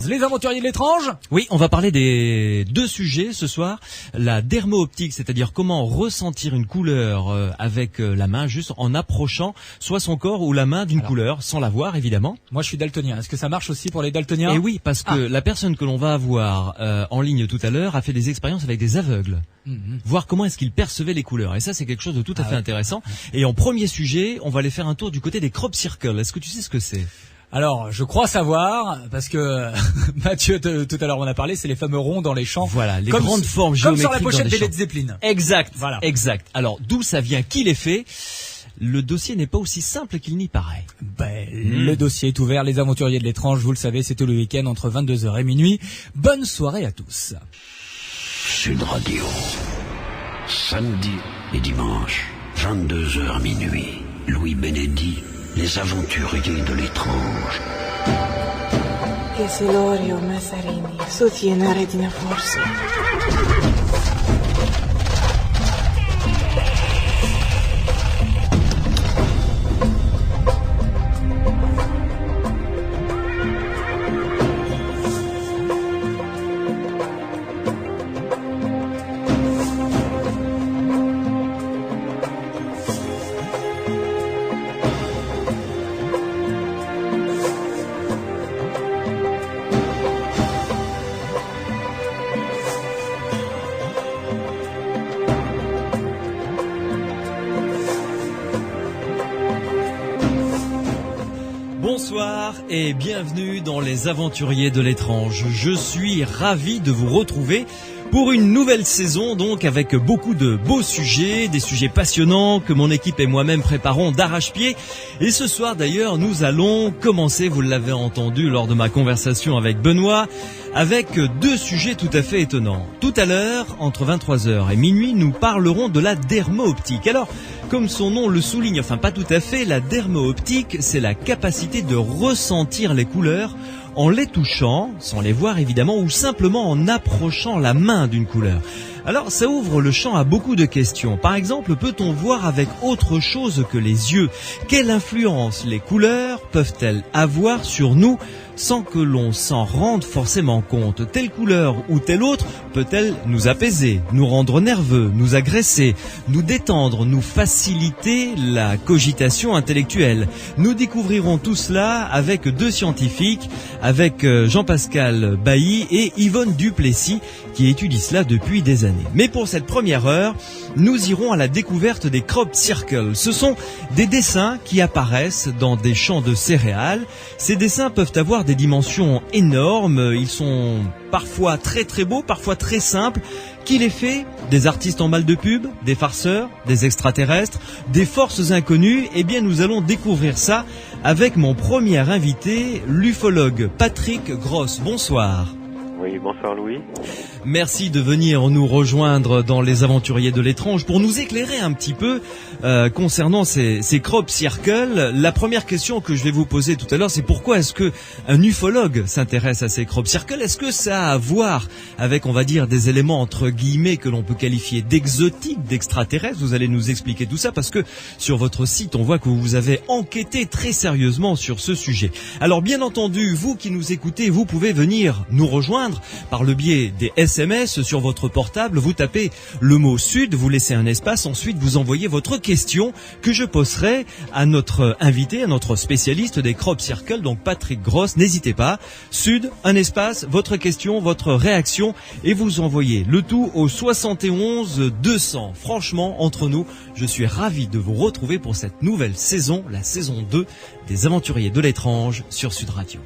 Les aventuriers de l'étrange. Oui, on va parler des deux sujets ce soir. La dermo-optique, c'est-à-dire comment ressentir une couleur avec la main, juste en approchant soit son corps ou la main d'une couleur, sans la voir évidemment. Moi je suis daltonien, est-ce que ça marche aussi pour les daltoniens? Et oui, parce que la personne que l'on va avoir en ligne tout à l'heure a fait des expériences avec des aveugles. Voir comment est-ce qu'ils percevaient les couleurs. Et ça, c'est quelque chose de tout à fait intéressant. Et en premier sujet, on va aller faire un tour du côté des crop circles. Est-ce que tu sais ce que c'est? Alors, je crois savoir, parce que Mathieu, tout à l'heure, on a parlé, c'est les fameux ronds dans les champs. Voilà, les grandes formes géométriques. Comme sur la pochette des champs. Led Zeppelin. Exact, voilà. Exact. Alors, d'où ça vient? Qui les fait? Le dossier n'est pas aussi simple qu'il n'y paraît. Le dossier est ouvert, les aventuriers de l'étrange, vous le savez, c'est tout le week-end entre 22h et minuit. Bonne soirée à tous. Sud Radio, samedi et dimanche, 22h minuit. Louis Benedit, les aventuriers de l'étrange. Isilorio Massarini, soutiene Regina Forse. Bonsoir et bienvenue dans les aventuriers de l'étrange. Je suis ravi de vous retrouver pour une nouvelle saison, donc avec beaucoup de beaux sujets, des sujets passionnants que mon équipe et moi-même préparons d'arrache-pied. Et ce soir d'ailleurs, nous allons commencer, vous l'avez entendu lors de ma conversation avec Benoît, avec deux sujets tout à fait étonnants. Tout à l'heure, entre 23h et minuit, nous parlerons de la dermo-optique. Alors, comme son nom le souligne, enfin pas tout à fait, la dermo-optique, c'est la capacité de ressentir les couleurs en les touchant, sans les voir évidemment, ou simplement en approchant la main d'une couleur. Alors ça ouvre le champ à beaucoup de questions. Par exemple, peut-on voir avec autre chose que les yeux? Quelle influence les couleurs peuvent-elles avoir sur nous sans que l'on s'en rende forcément compte? Telle couleur ou telle autre peut-elle nous apaiser, nous rendre nerveux, nous agresser, nous détendre, nous faciliter la cogitation intellectuelle? Nous découvrirons tout cela avec deux scientifiques, avec Jean-Pascal Bailly et Yvonne Duplessis, qui étudient cela depuis des années. Mais pour cette première heure, nous irons à la découverte des crop circles. Ce sont des dessins qui apparaissent dans des champs de céréales. Ces dessins peuvent avoir des dimensions énormes. Ils sont parfois très très beaux, parfois très simples. Qui les fait? Des artistes en mal de pub, des farceurs, des extraterrestres, des forces inconnues? Eh bien, nous allons découvrir ça avec mon premier invité, l'ufologue Patrick Gross. Bonsoir. Oui, bonsoir Louis. Merci de venir nous rejoindre dans les aventuriers de l'étrange pour nous éclairer un petit peu concernant ces crop circles. La première question que je vais vous poser tout à l'heure, c'est pourquoi est-ce que un ufologue s'intéresse à ces crop circles? Est-ce que ça a à voir avec, on va dire, des éléments entre guillemets que l'on peut qualifier d'exotiques, d'extraterrestres? Vous allez nous expliquer tout ça parce que sur votre site, on voit que vous avez enquêté très sérieusement sur ce sujet. Alors bien entendu, vous qui nous écoutez, vous pouvez venir nous rejoindre par le biais des SMS sur votre portable. Vous tapez le mot Sud, vous laissez un espace, ensuite vous envoyez votre question que je poserai à notre invité, à notre spécialiste des crop circles, donc Patrick Gross. N'hésitez pas, Sud, un espace, votre question, votre réaction, et vous envoyez le tout au 71 200. Franchement, entre nous, je suis ravi de vous retrouver pour cette nouvelle saison, la saison 2 des Aventuriers de l'étrange sur Sud Radio.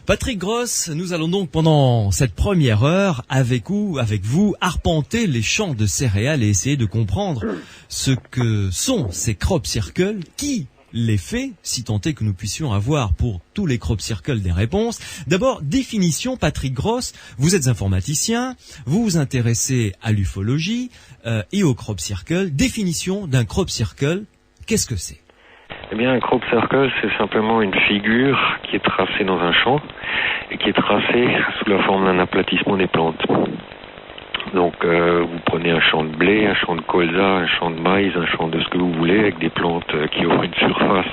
Patrick Gross, nous allons donc pendant cette première heure avec vous arpenter les champs de céréales et essayer de comprendre ce que sont ces crop circles, qui les fait, si tant est que nous puissions avoir pour tous les crop circles des réponses. D'abord, définition, Patrick Gross, vous êtes informaticien, vous vous intéressez à l'ufologie et au crop circle. Définition d'un crop circle, qu'est-ce que c'est? Eh bien, un crop circle, c'est simplement une figure qui est tracée dans un champ et qui est tracée sous la forme d'un aplatissement des plantes. Donc, vous prenez un champ de blé, un champ de colza, un champ de maïs, un champ de ce que vous voulez, avec des plantes qui offrent une surface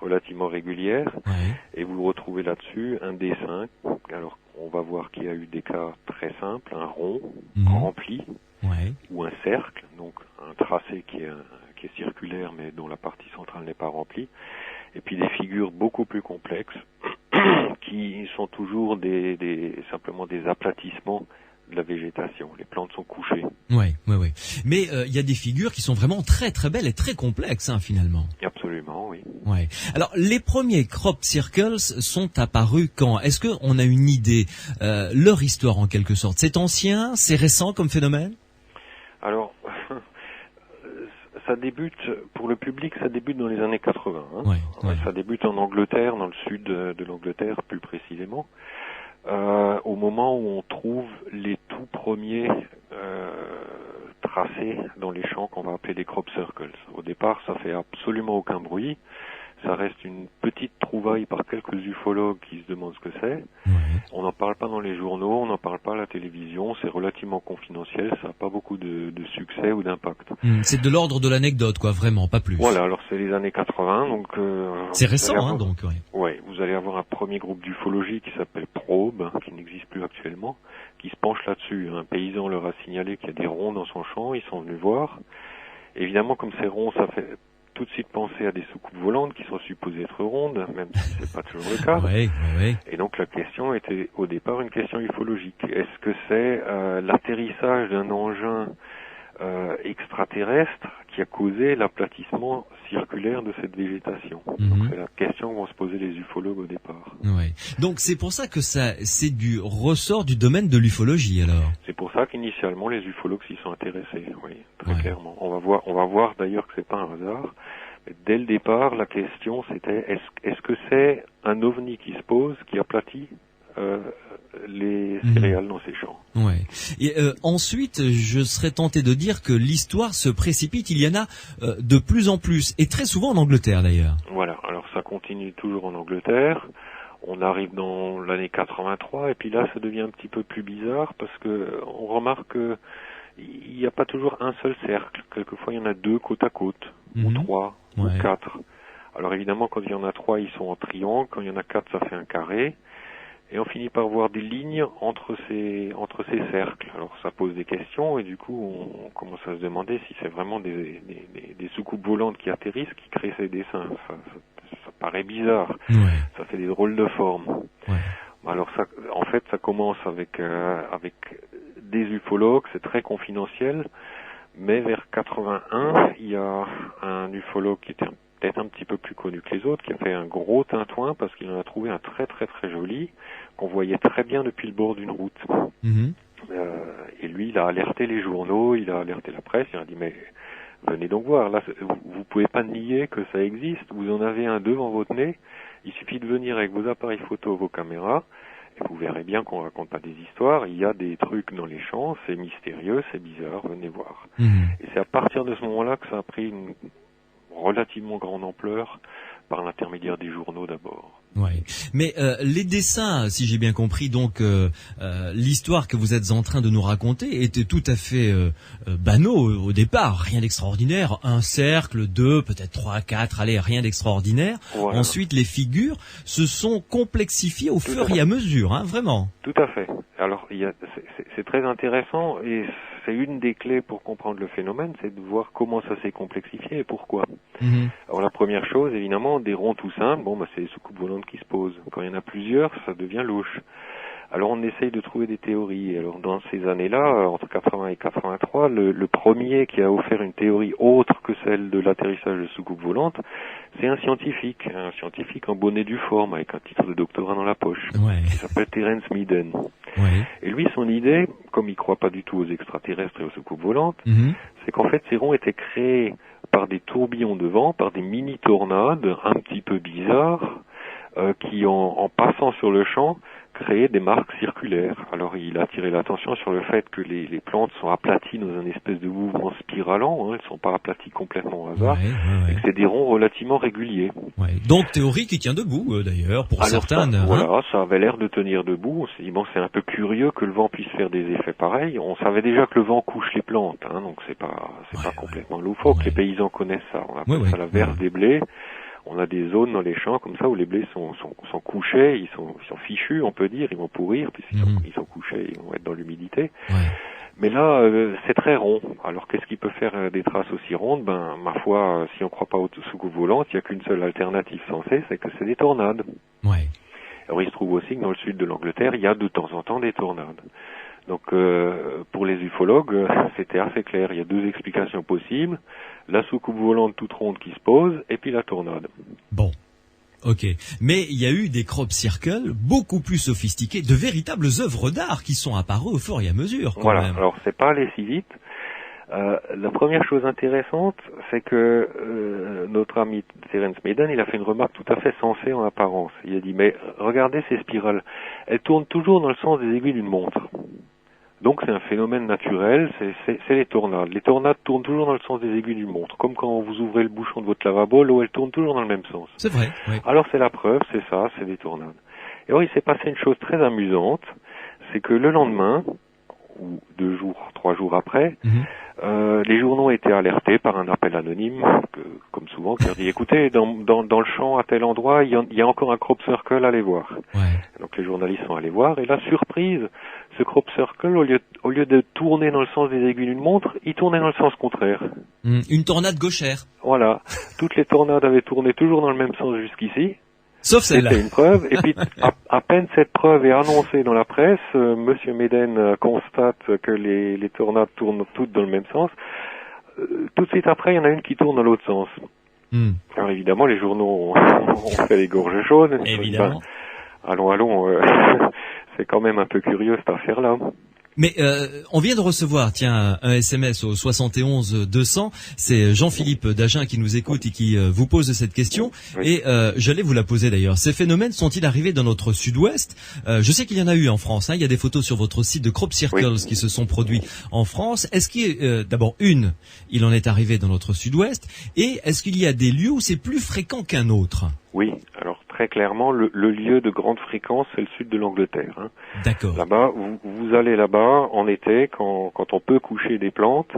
relativement régulière. Ouais. Et vous retrouvez là-dessus un dessin. Alors, on va voir qu'il y a eu des cas très simples, un rond rempli Ouais. ou un cercle, donc un tracé qui est circulaire mais dont la partie centrale n'est pas remplie. Et puis des figures beaucoup plus complexes qui sont toujours simplement des aplatissements de la végétation. Les plantes sont couchées. Ouais. Mais il y a des figures qui sont vraiment très très belles et très complexes, hein, finalement. Absolument, oui. Ouais. Alors, les premiers crop circles sont apparus quand? Est-ce qu'on a une idée, leur histoire en quelque sorte? C'est ancien, c'est récent comme phénomène? Alors, ça débute, pour le public, ça débute dans les années 80. Hein. Ouais. Ça débute en Angleterre, dans le sud de l'Angleterre plus précisément, au moment où on trouve les tout premiers tracés dans les champs qu'on va appeler des crop circles. Au départ, ça fait absolument aucun bruit. Ça reste une petite trouvaille par quelques ufologues qui se demandent ce que c'est. Ouais. On n'en parle pas dans les journaux, on n'en parle pas à la télévision, c'est relativement confidentiel, ça n'a pas beaucoup de succès ou d'impact. C'est de l'ordre de l'anecdote, quoi, vraiment, pas plus. Voilà, alors c'est les années 80, donc... C'est récent, hein, donc, ouais. Ouais, vous allez avoir un premier groupe d'ufologie qui s'appelle Probe, qui n'existe plus actuellement, qui se penche là-dessus. Un paysan leur a signalé qu'il y a des ronds dans son champ, ils sont venus voir. Évidemment, comme ces ronds, ça fait tout de suite penser à des soucoupes volantes qui sont supposées être rondes, même si c'est pas toujours le cas. Ouais. Et donc la question était au départ une question ufologique. Est-ce que c'est l'atterrissage d'un engin extraterrestre qui a causé l'aplatissement circulaire de cette végétation? Donc c'est la question que vont se poser les ufologues au départ. Ouais. Donc c'est pour ça que c'est du ressort du domaine de l'ufologie, alors. C'est pour ça qu'initialement les ufologues s'y sont intéressés, oui, très clairement. On va voir d'ailleurs que c'est pas un hasard. Mais dès le départ, la question c'était est-ce que c'est un ovni qui se pose, qui aplatit les céréales dans ces champs? Ouais. Et ensuite, je serais tenté de dire que l'histoire se précipite. Il y en a de plus en plus, et très souvent en Angleterre d'ailleurs. Voilà. Alors ça continue toujours en Angleterre. On arrive dans l'année 83, et puis là, ça devient un petit peu plus bizarre parce que on remarque que il n'y a pas toujours un seul cercle. Quelquefois, il y en a deux côte à côte, ou trois, ou quatre. Alors évidemment, quand il y en a trois, ils sont en triangle. Quand il y en a quatre, ça fait un carré. Et on finit par voir des lignes entre ces cercles. Alors ça pose des questions et du coup on commence à se demander si c'est vraiment des soucoupes volantes qui atterrissent qui créent ces dessins. Ça paraît bizarre. Ouais. Ça fait des drôles de formes. Ouais. Alors ça, en fait, ça commence avec des ufologues, c'est très confidentiel. Mais vers 81, il y a un ufologue qui était peut-être un petit peu plus connu que les autres, qui a fait un gros tintouin parce qu'il en a trouvé un très très très joli, qu'on voyait très bien depuis le bord d'une route. Et lui, il a alerté les journaux, il a alerté la presse, il a dit mais venez donc voir, là vous pouvez pas nier que ça existe, vous en avez un devant votre nez, il suffit de venir avec vos appareils photo, vos caméras, et vous verrez bien qu'on raconte pas des histoires, il y a des trucs dans les champs, c'est mystérieux, c'est bizarre, venez voir. Et c'est à partir de ce moment-là que ça a pris une relativement grande ampleur par l'intermédiaire des journaux d'abord. Ouais. Mais les dessins, si j'ai bien compris, donc l'histoire que vous êtes en train de nous raconter était tout à fait banaux au départ, rien d'extraordinaire. Un cercle, deux, peut-être trois, quatre, allez, rien d'extraordinaire. Voilà. Ensuite, les figures se sont complexifiées au fur et à mesure, hein, vraiment. Tout à fait. Alors, c'est très intéressant et c'est une des clés pour comprendre le phénomène, c'est de voir comment ça s'est complexifié et pourquoi. Alors la première chose, évidemment, des ronds tout simples, c'est les soucoupes volantes qui se posent. Quand il y en a plusieurs, ça devient louche. Alors on essaye de trouver des théories. Alors dans ces années-là, entre 80 et 83, le premier qui a offert une théorie autre que celle de l'atterrissage de soucoupes volantes, c'est un scientifique en bonnet due forme, avec un titre de doctorat dans la poche, qui s'appelle Terence Meaden. Et lui, son idée, comme il croit pas du tout aux extraterrestres et aux soucoupes volantes, c'est qu'en fait ces ronds étaient créés par des tourbillons de vent, par des mini-tornades un petit peu bizarres, qui en passant sur le champ créaient des marques circulaires. Alors il a attiré l'attention sur le fait que les plantes sont aplaties dans un espèce de mouvement spiralant, elles sont pas aplaties complètement au hasard, et que c'est des ronds relativement réguliers. Donc théorie qui tient debout d'ailleurs pour certaines. Voilà, ça avait l'air de tenir debout. On s'est dit c'est un peu curieux que le vent puisse faire des effets pareils. On savait déjà que le vent couche les plantes, donc c'est pas complètement loufoque. Les paysans connaissent ça. On appelle ça la verse des blés. on a des zones dans les champs comme ça où les blés sont couchés, ils sont fichus, on peut dire, ils vont pourrir puisqu'ils ils sont couchés, ils vont être dans l'humidité. Ouais. Mais là, c'est très rond. Alors qu'est-ce qui peut faire des traces aussi rondes? Ben, ma foi, si on croit pas aux soucoupes volantes, il y a qu'une seule alternative sensée, c'est que c'est des tornades. Ouais. Alors il se trouve aussi que dans le sud de l'Angleterre, il y a de temps en temps des tornades. Donc pour les ufologues, c'était assez clair. Il y a deux explications possibles. La soucoupe volante toute ronde qui se pose, et puis la tornade. Bon. Ok. Mais il y a eu des crop circles beaucoup plus sophistiqués, de véritables œuvres d'art qui sont apparues au fur et à mesure, quand voilà. même. Alors c'est pas allé si vite. La première chose intéressante, c'est que notre ami Terence Maiden, il a fait une remarque tout à fait sensée en apparence. Il a dit, mais regardez ces spirales, elles tournent toujours dans le sens des aiguilles d'une montre. Donc c'est un phénomène naturel, c'est les tornades. Les tornades tournent toujours dans le sens des aiguilles d'une montre, comme quand vous ouvrez le bouchon de votre lavabo, l'eau elle tourne toujours dans le même sens. C'est vrai, oui. Alors c'est la preuve, c'est ça, c'est des tornades. Et alors il s'est passé une chose très amusante, c'est que le lendemain, ou 2 jours, 3 jours après, les journaux ont été alertés par un appel anonyme, comme souvent, qui leur dit, écoutez, dans le champ à tel endroit, il y a encore un crop circle, allez voir. Ouais. Donc les journalistes sont allés voir, et la surprise, ce crop circle, au lieu de tourner dans le sens des aiguilles d'une montre, il tournait dans le sens contraire. Une tornade gauchère. Voilà. Toutes les tornades avaient tourné toujours dans le même sens jusqu'ici. Sauf celle-là. C'était une preuve. Et puis, à peine cette preuve est annoncée dans la presse, Monsieur Maiden constate que les tornades tournent toutes dans le même sens. Tout de suite après, il y en a une qui tourne dans l'autre sens. Alors évidemment, les journaux ont fait les gorges chaudes. Évidemment. Allons, c'est quand même un peu curieux cette affaire-là. Mais on vient de recevoir, tiens, un SMS au 71 200. C'est Jean-Philippe d'Agen qui nous écoute et qui vous pose cette question. Oui. Et j'allais vous la poser d'ailleurs. Ces phénomènes sont-ils arrivés dans notre sud-ouest? Je sais qu'il y en a eu en France. Il y a des photos sur votre site de crop circles qui se sont produits en France. Est-ce qu'il d'abord il en est arrivé dans notre sud-ouest, et est-ce qu'il y a des lieux où c'est plus fréquent qu'un autre? Oui. Alors très clairement, le lieu de grande fréquence, c'est le sud de l'Angleterre. Hein. D'accord. Là-bas, vous allez là-bas en été, quand on peut coucher des plantes,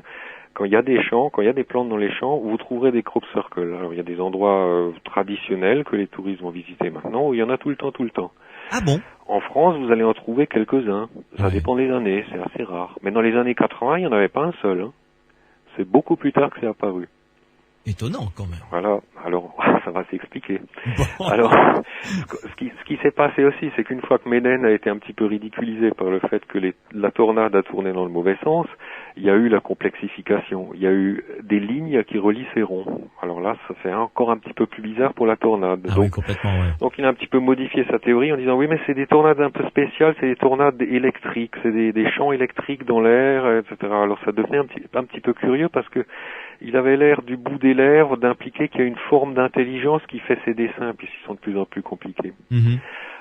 quand il y a des champs, quand il y a des plantes dans les champs, vous trouverez des crop circles. Alors il y a des endroits traditionnels que les touristes vont visiter maintenant, où il y en a tout le temps. Ah bon? En France, vous allez en trouver quelques-uns. Ça dépend des années, c'est assez rare. Mais dans les années 80, il n'y en avait pas un seul. Hein. C'est beaucoup plus tard que c'est apparu. Étonnant quand même. Voilà, alors ça va s'expliquer. Bon. Alors, ce qui s'est passé aussi, c'est qu'une fois que Maiden a été un petit peu ridiculisé par le fait que la tornade a tourné dans le mauvais sens, il y a eu la complexification. Il y a eu des lignes qui relient ces ronds. Alors là, ça fait encore un petit peu plus bizarre pour la tornade. Ah oui, complètement, ouais. Donc il a un petit peu modifié sa théorie en disant oui, mais c'est des tornades un peu spéciales, c'est des tornades électriques, c'est des champs électriques dans l'air, etc. Alors ça devenait un petit peu curieux parce que il avait l'air du bout des lèvres d'impliquer qu'il y a une forme d'intelligence qui fait ses dessins, puisqu'ils sont de plus en plus compliqués.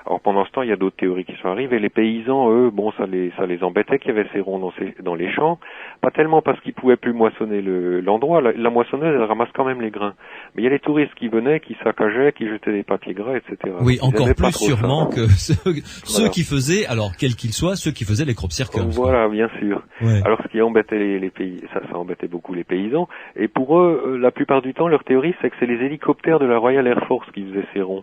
Alors pendant ce temps, il y a d'autres théories qui sont arrivées. Les paysans, eux, bon, ça les embêtait qu'il y avait ces ronds dans les champs. Pas tellement parce qu'ils pouvaient plus moissonner l'endroit. La moissonneuse, elle ramasse quand même les grains. Mais il y a les touristes qui venaient, qui saccageaient, qui jetaient des papiers gras, etc. Oui, ils encore plus sûrement ça. Que ceux qui faisaient, alors quels qu'ils soient, ceux qui faisaient les crop circles. Voilà, bien sûr. Ouais. Alors ce qui embêtait les pays, ça embêtait beaucoup les paysans. Et pour eux, la plupart du temps, leur théorie, c'est que c'est les hélicoptères de la Royal Air Force qui faisaient ces ronds.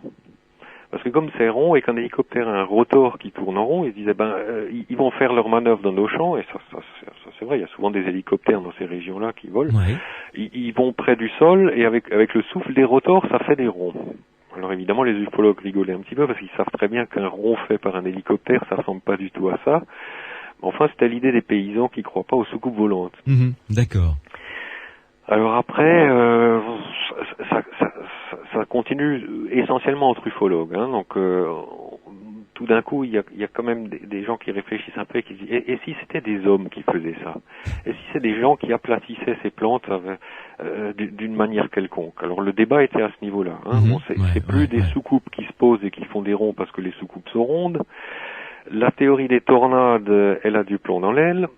Parce que comme c'est rond et qu'un hélicoptère a un rotor qui tourne en rond, ils se disaient ils vont faire leur manœuvre dans nos champs, et ça c'est vrai, il y a souvent des hélicoptères dans ces régions-là qui volent. Ouais. Ils vont près du sol et avec le souffle des rotors, ça fait des ronds. Alors évidemment, les ufologues rigolaient un petit peu parce qu'ils savent très bien qu'un rond fait par un hélicoptère, ça ressemble pas du tout à ça. Mais enfin, c'était l'idée des paysans qui croient pas aux soucoupes volantes. D'accord. Alors après, ça continue essentiellement entre ufologues. Hein, donc tout d'un coup, il y a quand même des gens qui réfléchissent un peu et qui disent et si c'était des hommes qui faisaient ça? Et si c'est des gens qui aplatissaient ces plantes d'une manière quelconque? Alors le débat était à ce niveau-là. Hein. C'est plus des soucoupes qui se posent et qui font des ronds parce que les soucoupes sont rondes. La théorie des tornades, elle a du plomb dans l'aile.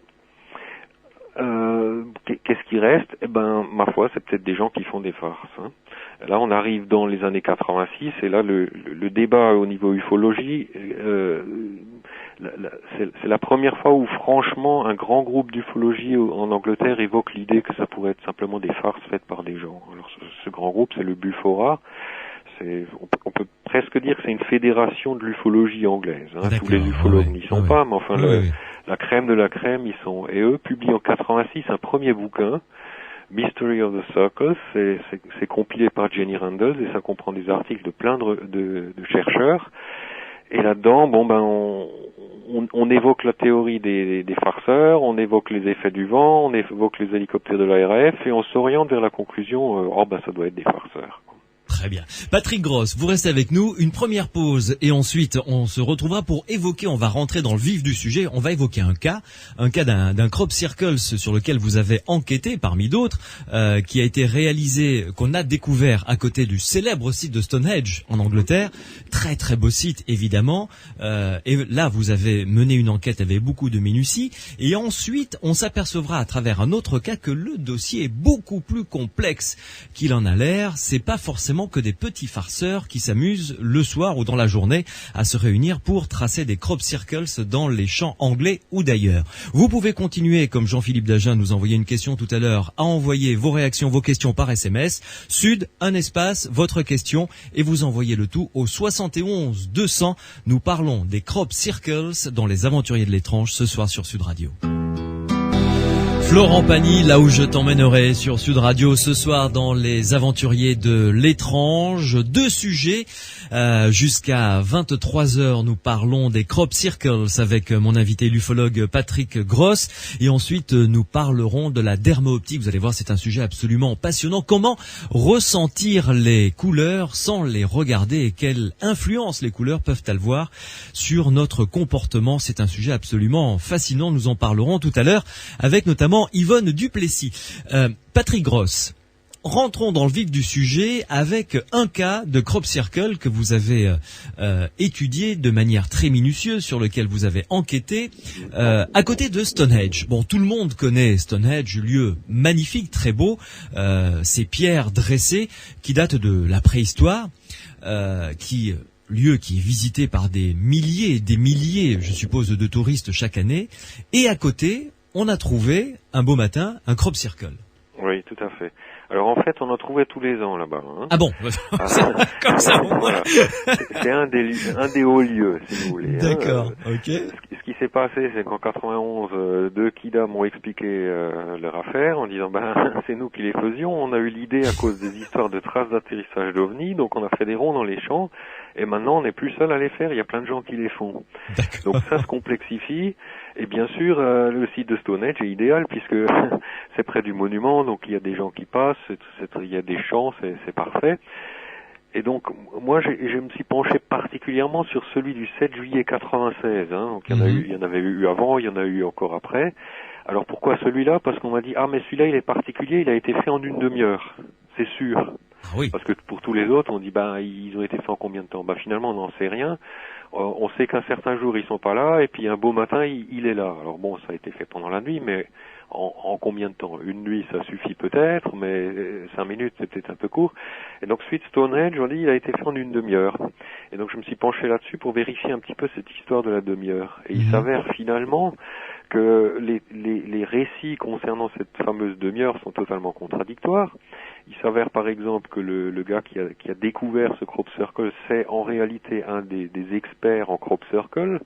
Qu'est-ce qui reste? Ma foi, c'est peut-être des gens qui font des farces. Hein. Là, on arrive dans les années 86, et là, le débat au niveau ufologie, c'est la première fois où, franchement, un grand groupe d'ufologie en Angleterre évoque l'idée que ça pourrait être simplement des farces faites par des gens. Alors, ce grand groupe, c'est le Bufora. on peut presque dire que c'est une fédération de l'ufologie anglaise. Tous les ufologues n'y sont pas, mais enfin la crème de la crème, ils sont. Et eux publient en 86 un premier bouquin, Mystery of the Circles. C'est compilé par Jenny Randles et ça comprend des articles de plein de chercheurs. Et là-dedans, on évoque la théorie des farceurs, on évoque les effets du vent, on évoque les hélicoptères de l'ARF et on s'oriente vers la conclusion, ça doit être des farceurs. Très bien. Patrick Gross, vous restez avec nous. Une première pause et ensuite on se retrouvera pour évoquer, on va rentrer dans le vif du sujet, on va évoquer un cas d'un crop circles sur lequel vous avez enquêté parmi d'autres, qui a été réalisé, qu'on a découvert à côté du célèbre site de Stonehenge en Angleterre. Très très beau site évidemment. Et là vous avez mené une enquête avec beaucoup de minutie. Et ensuite on s'apercevra à travers un autre cas que le dossier est beaucoup plus complexe qu'il en a l'air. C'est pas forcément que des petits farceurs qui s'amusent le soir ou dans la journée à se réunir pour tracer des crop circles dans les champs anglais ou d'ailleurs. Vous pouvez continuer, comme Jean-Philippe Dagen nous envoyait une question tout à l'heure, à envoyer vos réactions, vos questions par SMS. Sud, un espace, votre question, et vous envoyez le tout au 71 200. Nous parlons des crop circles dans les aventuriers de l'étrange ce soir sur Sud Radio. Florent Pagny, là où je t'emmènerai sur Sud Radio ce soir dans les aventuriers de l'étrange. Deux sujets. Jusqu'à 23h, nous parlons des crop circles avec mon invité l'ufologue Patrick Gross. Et ensuite, nous parlerons de la dermo-optique. Vous allez voir, c'est un sujet absolument passionnant. Comment ressentir les couleurs sans les regarder et quelle influence les couleurs peuvent avoir sur notre comportement. C'est un sujet absolument fascinant. Nous en parlerons tout à l'heure avec notamment Yvonne Duplessis. Patrick Gross, rentrons dans le vif du sujet avec un cas de crop circle que vous avez étudié de manière très minutieuse, sur lequel vous avez enquêté, à côté de Stonehenge. Bon, tout le monde connaît Stonehenge, lieu magnifique, très beau, ces pierres dressées qui datent de la préhistoire, lieu qui est visité par des milliers, je suppose, de touristes chaque année. Et à côté, on a trouvé, un beau matin, un crop circle. Oui, tout à fait. Alors en fait, on en trouvait tous les ans là-bas. Ah bon. Comme ça. Voilà. C'est un des hauts lieux, si vous voulez. D'accord. Ok. Ce qui s'est passé, c'est qu'en 91, deux kidams m'ont expliqué leur affaire en disant c'est nous qui les faisions. On a eu l'idée à cause des histoires de traces d'atterrissage d'ovnis, donc on a fait des ronds dans les champs. Et maintenant, on n'est plus seul à les faire. Il y a plein de gens qui les font. D'accord. Donc ça se complexifie. Et bien sûr, le site de Stonehenge est idéal puisque c'est près du monument, donc il y a des gens qui passent, il y a des champs, c'est parfait. Et donc, moi, je me suis penché particulièrement sur celui du 7 juillet 96. Donc il y en avait eu avant, il y en a eu encore après. Alors pourquoi celui-là? Parce qu'on m'a dit mais celui-là il est particulier, il a été fait en une demi-heure, c'est sûr. Ah oui. Parce que pour tous les autres, on dit ils ont été faits en combien de temps? Finalement, on n'en sait rien. On sait qu'un certain jour ils sont pas là, et puis un beau matin il est là. Alors bon, ça a été fait pendant la nuit, mais en combien de temps? Une nuit, ça suffit peut-être, mais 5 minutes, c'est peut-être un peu court. Et donc suite Stonehenge, on dit il a été fait en une demi-heure. Et donc je me suis penché là-dessus pour vérifier un petit peu cette histoire de la demi-heure. Et il s'avère finalement que les récits concernant cette fameuse demi-heure sont totalement contradictoires. Il s'avère par exemple que le gars qui a découvert ce crop circle, c'est en réalité un des experts en crop circle.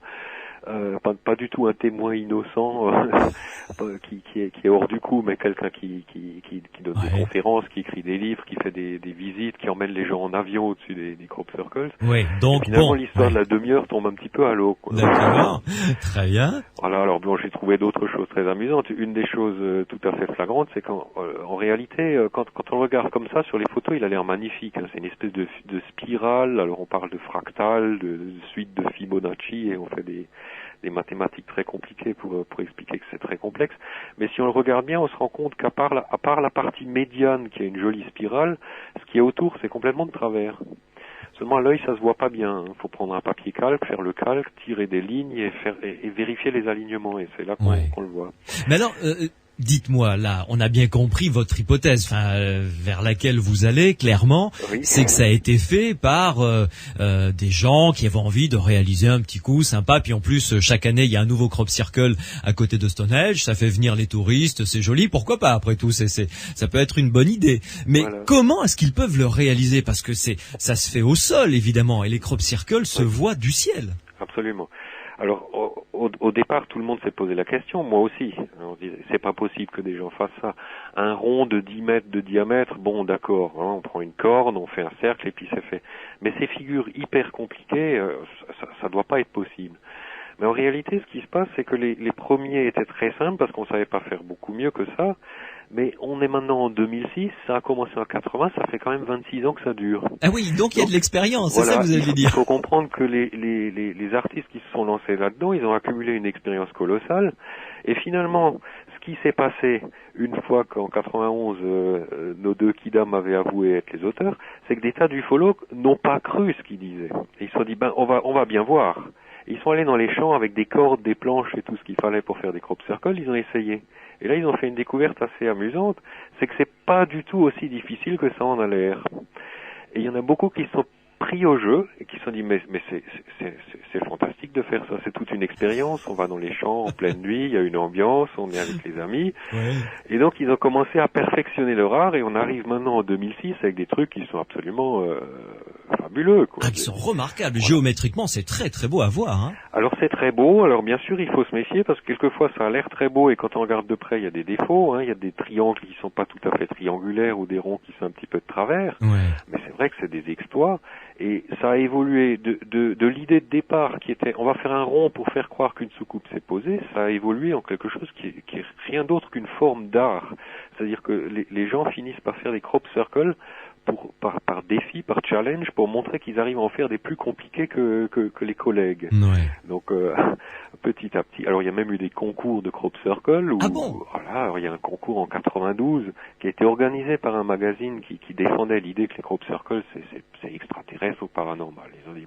Pas du tout un témoin innocent qui est hors du coup, mais quelqu'un qui donne des conférences, qui écrit des livres, qui fait des visites, qui emmène les gens en avion au-dessus des crop circles. Oui, donc et finalement l'histoire de la demi-heure tombe un petit peu à l'eau. D'accord, très bien. Voilà, alors bon, j'ai trouvé d'autres choses très amusantes. Une des choses tout à fait flagrantes, c'est qu'en réalité, quand on le regarde comme ça sur les photos, il a l'air magnifique. C'est une espèce de spirale. Alors on parle de fractal, de suite de Fibonacci, et on fait des mathématiques très compliquées pour expliquer que c'est très complexe. Mais si on le regarde bien, on se rend compte qu'à part la partie médiane qui est une jolie spirale, ce qui est autour, c'est complètement de travers. Seulement à l'œil, ça se voit pas bien. Il faut prendre un papier calque, faire le calque, tirer des lignes et vérifier les alignements. Et c'est là qu'on le voit. Mais alors, dites-moi, là, on a bien compris votre hypothèse, vers laquelle vous allez, clairement, Oui. c'est que ça a été fait par des gens qui avaient envie de réaliser un petit coup sympa, puis en plus, chaque année, il y a un nouveau crop circle à côté de Stonehenge, ça fait venir les touristes, c'est joli, pourquoi pas, après tout, ça peut être une bonne idée. Mais Voilà. comment est-ce qu'ils peuvent le réaliser? Parce que ça se fait au sol, évidemment, et les crop circles se voient du ciel. Absolument. Alors, au départ, tout le monde s'est posé la question, moi aussi. On disait, c'est pas possible que des gens fassent ça. Un rond de 10 mètres de diamètre, bon, d'accord, hein, on prend une corde, on fait un cercle et puis c'est fait. Mais ces figures hyper compliquées, ça doit pas être possible. Mais en réalité, ce qui se passe, c'est que les premiers étaient très simples parce qu'on savait pas faire beaucoup mieux que ça. Mais on est maintenant en 2006, ça a commencé en 80, ça fait quand même 26 ans que ça dure. Ah oui, donc il y a de l'expérience, Voilà, c'est ça que vous alliez dire. Il faut comprendre que les artistes qui se sont lancés là-dedans, ils ont accumulé une expérience colossale. Et finalement, ce qui s'est passé une fois qu'en 91, nos deux kidam avaient avoué être les auteurs, c'est que des tas d'ufologues n'ont pas cru ce qu'ils disaient. Et ils se sont dit, on va bien voir. Et ils sont allés dans les champs avec des cordes, des planches et tout ce qu'il fallait pour faire des crop circles, ils ont essayé. Et là, ils ont fait une découverte assez amusante, c'est que c'est pas du tout aussi difficile que ça en a l'air. Et il y en a beaucoup qui se sont pris au jeu et qui se sont dit mais c'est fantastique de faire ça, c'est toute une expérience, on va dans les champs en pleine nuit, il y a une ambiance, on est avec les amis. Ouais. Et donc ils ont commencé à perfectionner leur art et on arrive maintenant en 2006 avec des trucs qui sont absolument fabuleux, quoi. Ah, qui sont remarquables. Géométriquement, c'est très très beau à voir, hein. Alors c'est très beau, alors bien sûr il faut se méfier parce que quelquefois ça a l'air très beau et quand on regarde de près il y a des défauts, hein. Il y a des triangles qui sont pas tout à fait triangulaires ou des ronds qui sont un petit peu de travers, Ouais. mais c'est vrai que c'est des exploits et ça a évolué de l'idée de départ qui était on va faire un rond pour faire croire qu'une soucoupe s'est posée, ça a évolué en quelque chose qui est rien d'autre qu'une forme d'art, c'est-à-dire que les gens finissent par faire des crop circles par défi, par challenge, pour montrer qu'ils arrivent à en faire des plus compliqués que les collègues. Ouais. Donc petit à petit, alors il y a même eu des concours de crop circle où, Ah bon? voilà, alors il y a un concours en 92 qui a été organisé par un magazine qui défendait l'idée que les crop circles c'est extraterrestre ou paranormal. Ils ont dit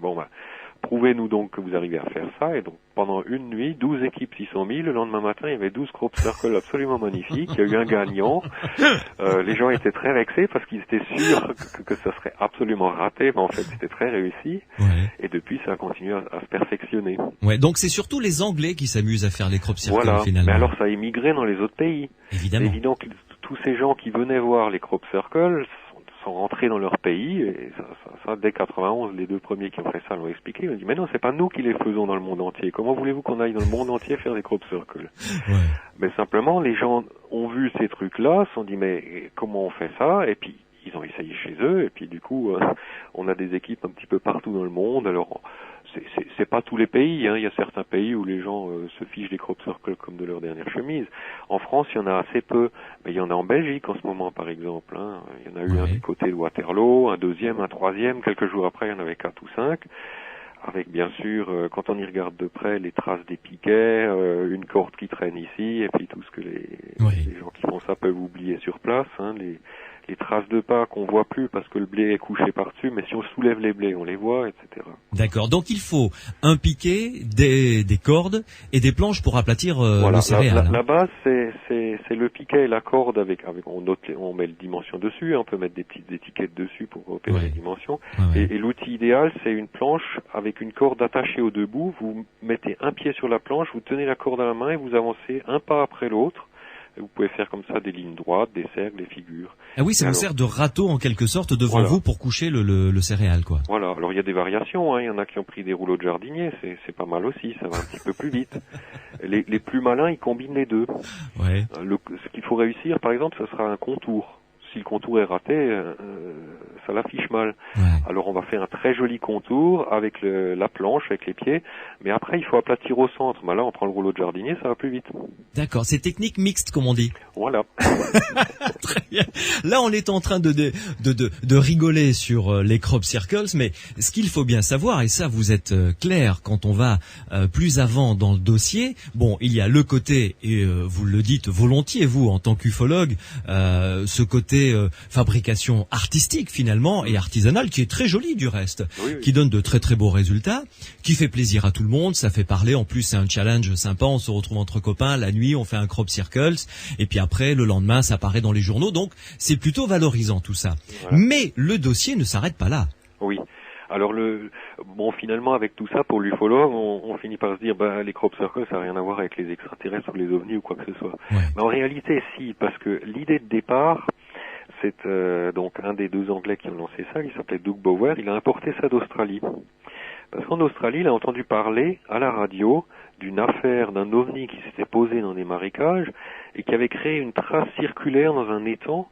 prouvez-nous donc que vous arrivez à faire ça, et donc pendant une nuit, 12 équipes s'y sont mis, le lendemain matin il y avait 12 crop circles absolument magnifiques, il y a eu un gagnant, les gens étaient très vexés parce qu'ils étaient sûrs que ça serait absolument raté, mais en fait c'était très réussi, Ouais. et depuis ça a continué à se perfectionner. Ouais. Donc c'est surtout les Anglais qui s'amusent à faire les crop circles, Voilà, finalement. mais alors ça a émigré dans les autres pays. C'est Évidemment. évident que tous ces gens qui venaient voir les crop circles sont rentrés dans leur pays, et ça dès 91, les deux premiers qui ont fait ça l'ont expliqué, ils ont dit mais non, c'est pas nous qui les faisons dans le monde entier, comment voulez-vous qu'on aille dans le monde entier faire des crop circles? Ouais. Mais simplement, les gens ont vu ces trucs-là, se sont dit mais comment on fait ça? Et puis ils ont essayé chez eux, et puis du coup on a des équipes un petit peu partout dans le monde. Alors c'est pas tous les pays, hein. Il y a certains pays où les gens se fichent des crop circles comme de leur dernière chemise. En France, il y en a assez peu, mais il y en a en Belgique en ce moment, par exemple, hein. Il y en a eu un du côté de Waterloo, un deuxième, un troisième, quelques jours après il y en avait 4 ou 5, avec bien sûr, quand on y regarde de près, les traces des piquets, une corde qui traîne ici, et puis tout ce que les gens qui font ça peuvent oublier sur place, hein, les traces de pas qu'on voit plus parce que le blé est couché par-dessus, mais si on soulève les blés, on les voit, etc. D'accord. Donc il faut un piquet, des cordes et des planches pour aplatir Voilà, le céréal. la base, c'est le piquet et la corde on met les dimensions dessus, hein, on peut mettre des petites étiquettes dessus pour repérer les dimensions. Ouais. Et l'outil idéal, c'est une planche avec une corde attachée aux deux bouts. Vous mettez un pied sur la planche, vous tenez la corde à la main et vous avancez un pas après l'autre. Vous pouvez faire comme ça des lignes droites, des cercles, des figures. Ah oui, ça vous sert de râteau en quelque sorte devant vous pour coucher le céréal, quoi. Voilà. Alors il y a des variations, hein. Il y en a qui ont pris des rouleaux de jardinier, c'est pas mal aussi, ça va un petit peu plus vite. Les plus malins, ils combinent les deux. Ouais. Ce qu'il faut réussir, par exemple, ce sera un contour. Si le contour est raté, ça l'affiche mal. Ouais. Alors on va faire un très joli contour avec la planche, avec les pieds, mais après il faut aplatir au centre. Là on prend le rouleau de jardinier, ça va plus vite. D'accord, c'est technique mixte comme on dit. Voilà. Très bien. Là on est en train de rigoler sur les crop circles, mais ce qu'il faut bien savoir, et ça vous êtes clair quand on va plus avant dans le dossier, bon il y a le côté, et vous le dites volontiers vous en tant qu'ufologue, ce côté côté fabrication artistique finalement et artisanale qui est très joli du reste, qui donne de très très beaux résultats, qui fait plaisir à tout le monde, ça fait parler. En plus, c'est un challenge sympa. On se retrouve entre copains la nuit, on fait un crop circles et puis après le lendemain, ça paraît dans les journaux. Donc c'est plutôt valorisant tout ça. Voilà. Mais le dossier ne s'arrête pas là. Oui. Alors finalement avec tout ça pour l'ufologue, on finit par se dire les crop circles ça n'a rien à voir avec les extraterrestres ou les ovnis ou quoi que ce soit. Ouais. Mais en réalité si, parce que l'idée de départ, c'est donc un des deux Anglais qui ont lancé ça, il s'appelait Doug Bower, il a importé ça d'Australie. Parce qu'en Australie, il a entendu parler à la radio d'une affaire d'un ovni qui s'était posé dans des marécages et qui avait créé une trace circulaire dans un étang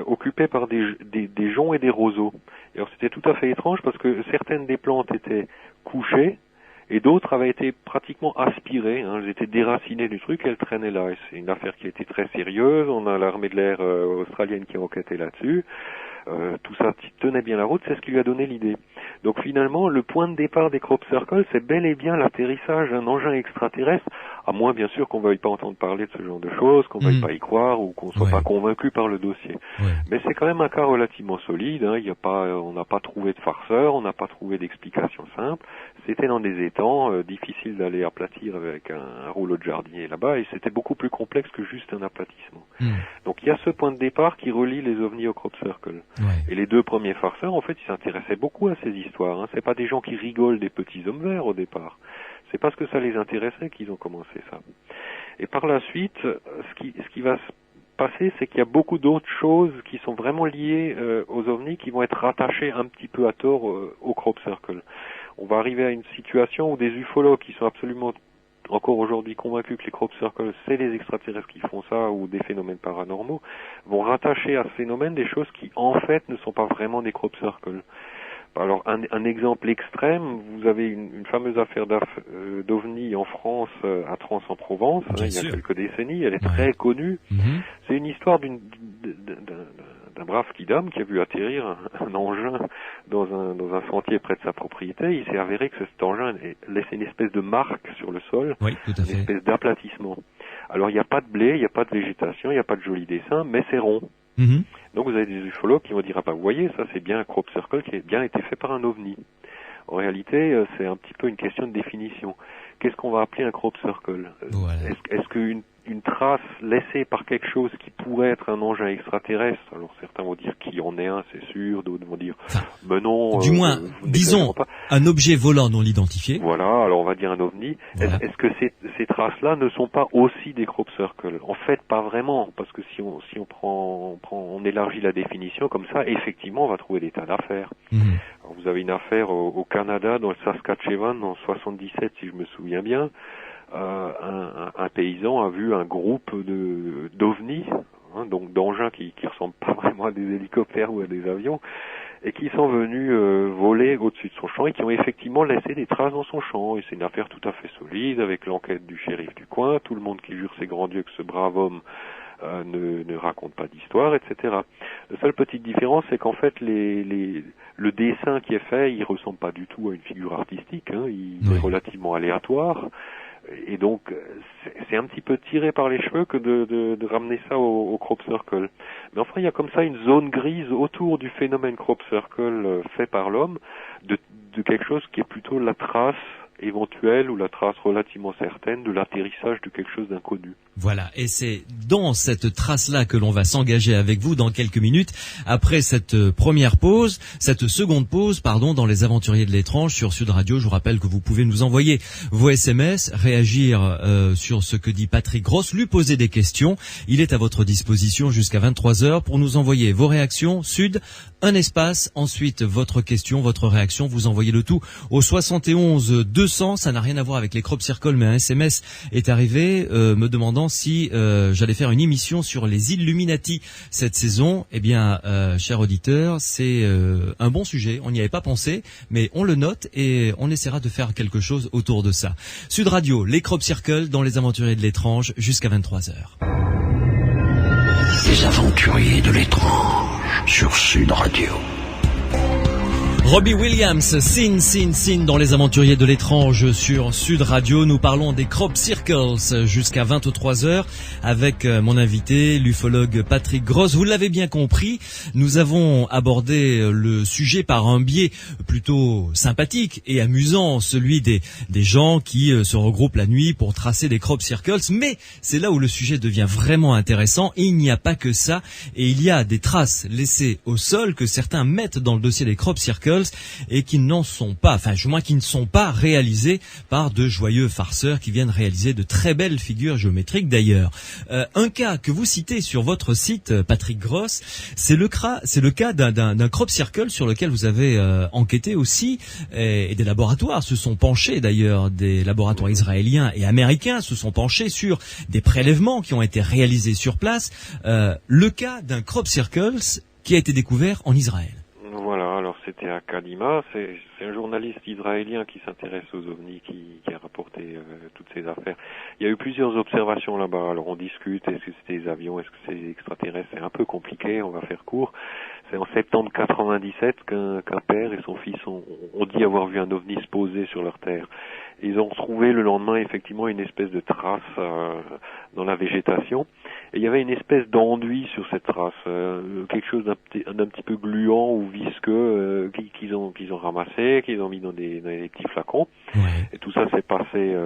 occupé par des joncs et des roseaux. Et alors c'était tout à fait étrange parce que certaines des plantes étaient couchées et d'autres avaient été pratiquement aspirées, elles étaient déracinées du truc et elles traînaient là. Et c'est une affaire qui a été très sérieuse, on a l'armée de l'air australienne qui a enquêté là-dessus. Tout ça tenait bien la route, c'est ce qui lui a donné l'idée. Donc finalement, le point de départ des crop circles, c'est bel et bien l'atterrissage d'un engin extraterrestre, à moins bien sûr qu'on veuille pas entendre parler de ce genre de choses, qu'on veuille pas y croire ou qu'on soit pas convaincu par le dossier. Mais c'est quand même un cas relativement solide, on n'a pas trouvé de farceur, on n'a pas trouvé d'explication simple. C'était dans des étangs, difficile d'aller aplatir avec un rouleau de jardinier là-bas, et c'était beaucoup plus complexe que juste un aplatissement. Donc il y a ce point de départ qui relie les ovnis au crop circle. Et les deux premiers farceurs, en fait, ils s'intéressaient beaucoup à ces histoires. C'est pas des gens qui rigolent des petits hommes verts au départ. C'est parce que ça les intéressait qu'ils ont commencé ça. Et par la suite, ce qui va se passer, c'est qu'il y a beaucoup d'autres choses qui sont vraiment liées aux ovnis qui vont être rattachées un petit peu à tort au crop circle. On va arriver à une situation où des ufologues qui sont absolument encore aujourd'hui convaincus que les crop circles, c'est les extraterrestres qui font ça ou des phénomènes paranormaux, vont rattacher à ce phénomène des choses qui, en fait, ne sont pas vraiment des crop circles. Alors, un exemple extrême, vous avez une fameuse affaire d'OVNI en France, à Trans en Provence, il y a quelques décennies, elle est très connue. C'est une histoire d'un brave kidam qui a vu atterrir un engin dans un sentier près de sa propriété. Il s'est avéré que cet engin laissait une espèce de marque sur le sol, une espèce d'aplatissement. Alors il n'y a pas de blé, il n'y a pas de végétation, il n'y a pas de joli dessin, mais c'est rond. Donc vous avez des ufologues qui vont dire vous voyez, ça c'est bien un crop circle qui a bien été fait par un ovni. En réalité, c'est un petit peu une question de définition. Qu'est-ce qu'on va appeler un crop circle? Est-ce qu'une trace laissée par quelque chose qui pourrait être un engin extraterrestre, alors certains vont dire qu'il y en est un, c'est sûr, d'autres vont dire mais non. Du moins, disons, un objet volant non identifié. Voilà, alors on va dire un ovni. Est-ce que ces traces-là ne sont pas aussi des crop circles? En fait, pas vraiment, parce que si on élargit la définition comme ça, effectivement, on va trouver des tas d'affaires. Alors, vous avez une affaire au Canada, dans le Saskatchewan, en 77, si je me souviens bien. Un paysan a vu un groupe d'ovnis, donc d'engins qui ressemblent pas vraiment à des hélicoptères ou à des avions, et qui sont venus voler au-dessus de son champ et qui ont effectivement laissé des traces dans son champ. Et c'est une affaire tout à fait solide, avec l'enquête du shérif du coin, tout le monde qui jure ses grands dieux que ce brave homme ne raconte pas d'histoire, etc. La seule petite différence, c'est qu'en fait, le dessin qui est fait, il ressemble pas du tout à une figure artistique, il est relativement aléatoire. Et donc, c'est un petit peu tiré par les cheveux que de ramener ça au crop circle. Mais enfin, il y a comme ça une zone grise autour du phénomène crop circle fait par l'homme, de quelque chose qui est plutôt la trace éventuelle ou la trace relativement certaine de l'atterrissage de quelque chose d'inconnu. Voilà, et c'est dans cette trace-là que l'on va s'engager avec vous dans quelques minutes, après cette seconde pause, dans les Aventuriers de l'étrange sur Sud Radio. Je vous rappelle que vous pouvez nous envoyer vos SMS, réagir sur ce que dit Patrick Gross, lui poser des questions. Il est à votre disposition jusqu'à 23h pour nous envoyer vos réactions. Sud, un espace, ensuite votre question, votre réaction, vous envoyez le tout au 71 200. Ça n'a rien à voir avec les crop circles, mais un SMS est arrivé me demandant si j'allais faire une émission sur les Illuminati cette saison. Eh bien, cher auditeur, c'est un bon sujet. On n'y avait pas pensé, mais on le note et on essaiera de faire quelque chose autour de ça. Sud Radio, les crop circles dans les Aventuriers de l'étrange jusqu'à 23h. Les Aventuriers de l'étrange sur Sud Radio. Robbie Williams, Sin dans les aventuriers de l'étrange sur Sud Radio. Nous parlons des crop circles jusqu'à 23h avec mon invité, l'ufologue Patrick Gross. Vous l'avez bien compris, nous avons abordé le sujet par un biais plutôt sympathique et amusant, celui des gens qui se regroupent la nuit pour tracer des crop circles. Mais c'est là où le sujet devient vraiment intéressant. Et il n'y a pas que ça. Et il y a des traces laissées au sol que certains mettent dans le dossier des crop circles et qui n'en sont pas, enfin du moins qui ne sont pas réalisés par de joyeux farceurs qui viennent réaliser de très belles figures géométriques d'ailleurs. Un cas que vous citez sur votre site, Patrick Gross, c'est le cas d'un crop circle sur lequel vous avez enquêté aussi, et des laboratoires se sont penchés d'ailleurs, des laboratoires israéliens et américains se sont penchés sur des prélèvements qui ont été réalisés sur place. Le cas d'un crop circle qui a été découvert en Israël. Voilà, alors c'était à Kadima, c'est un journaliste israélien qui s'intéresse aux ovnis qui a rapporté toutes ces affaires. Il y a eu plusieurs observations là-bas, alors on discute, est-ce que c'était des avions, est-ce que c'est des extraterrestres, c'est un peu compliqué, on va faire court. C'est en septembre 97 qu'un père et son fils ont dit avoir vu un ovni se poser sur leur terre. Ils ont retrouvé le lendemain effectivement une espèce de trace dans la végétation. Et il y avait une espèce d'enduit sur cette trace, quelque chose d'un petit peu gluant ou visqueux qu'ils ont ramassé, qu'ils ont mis dans des petits flacons. Ouais. Et tout ça s'est passé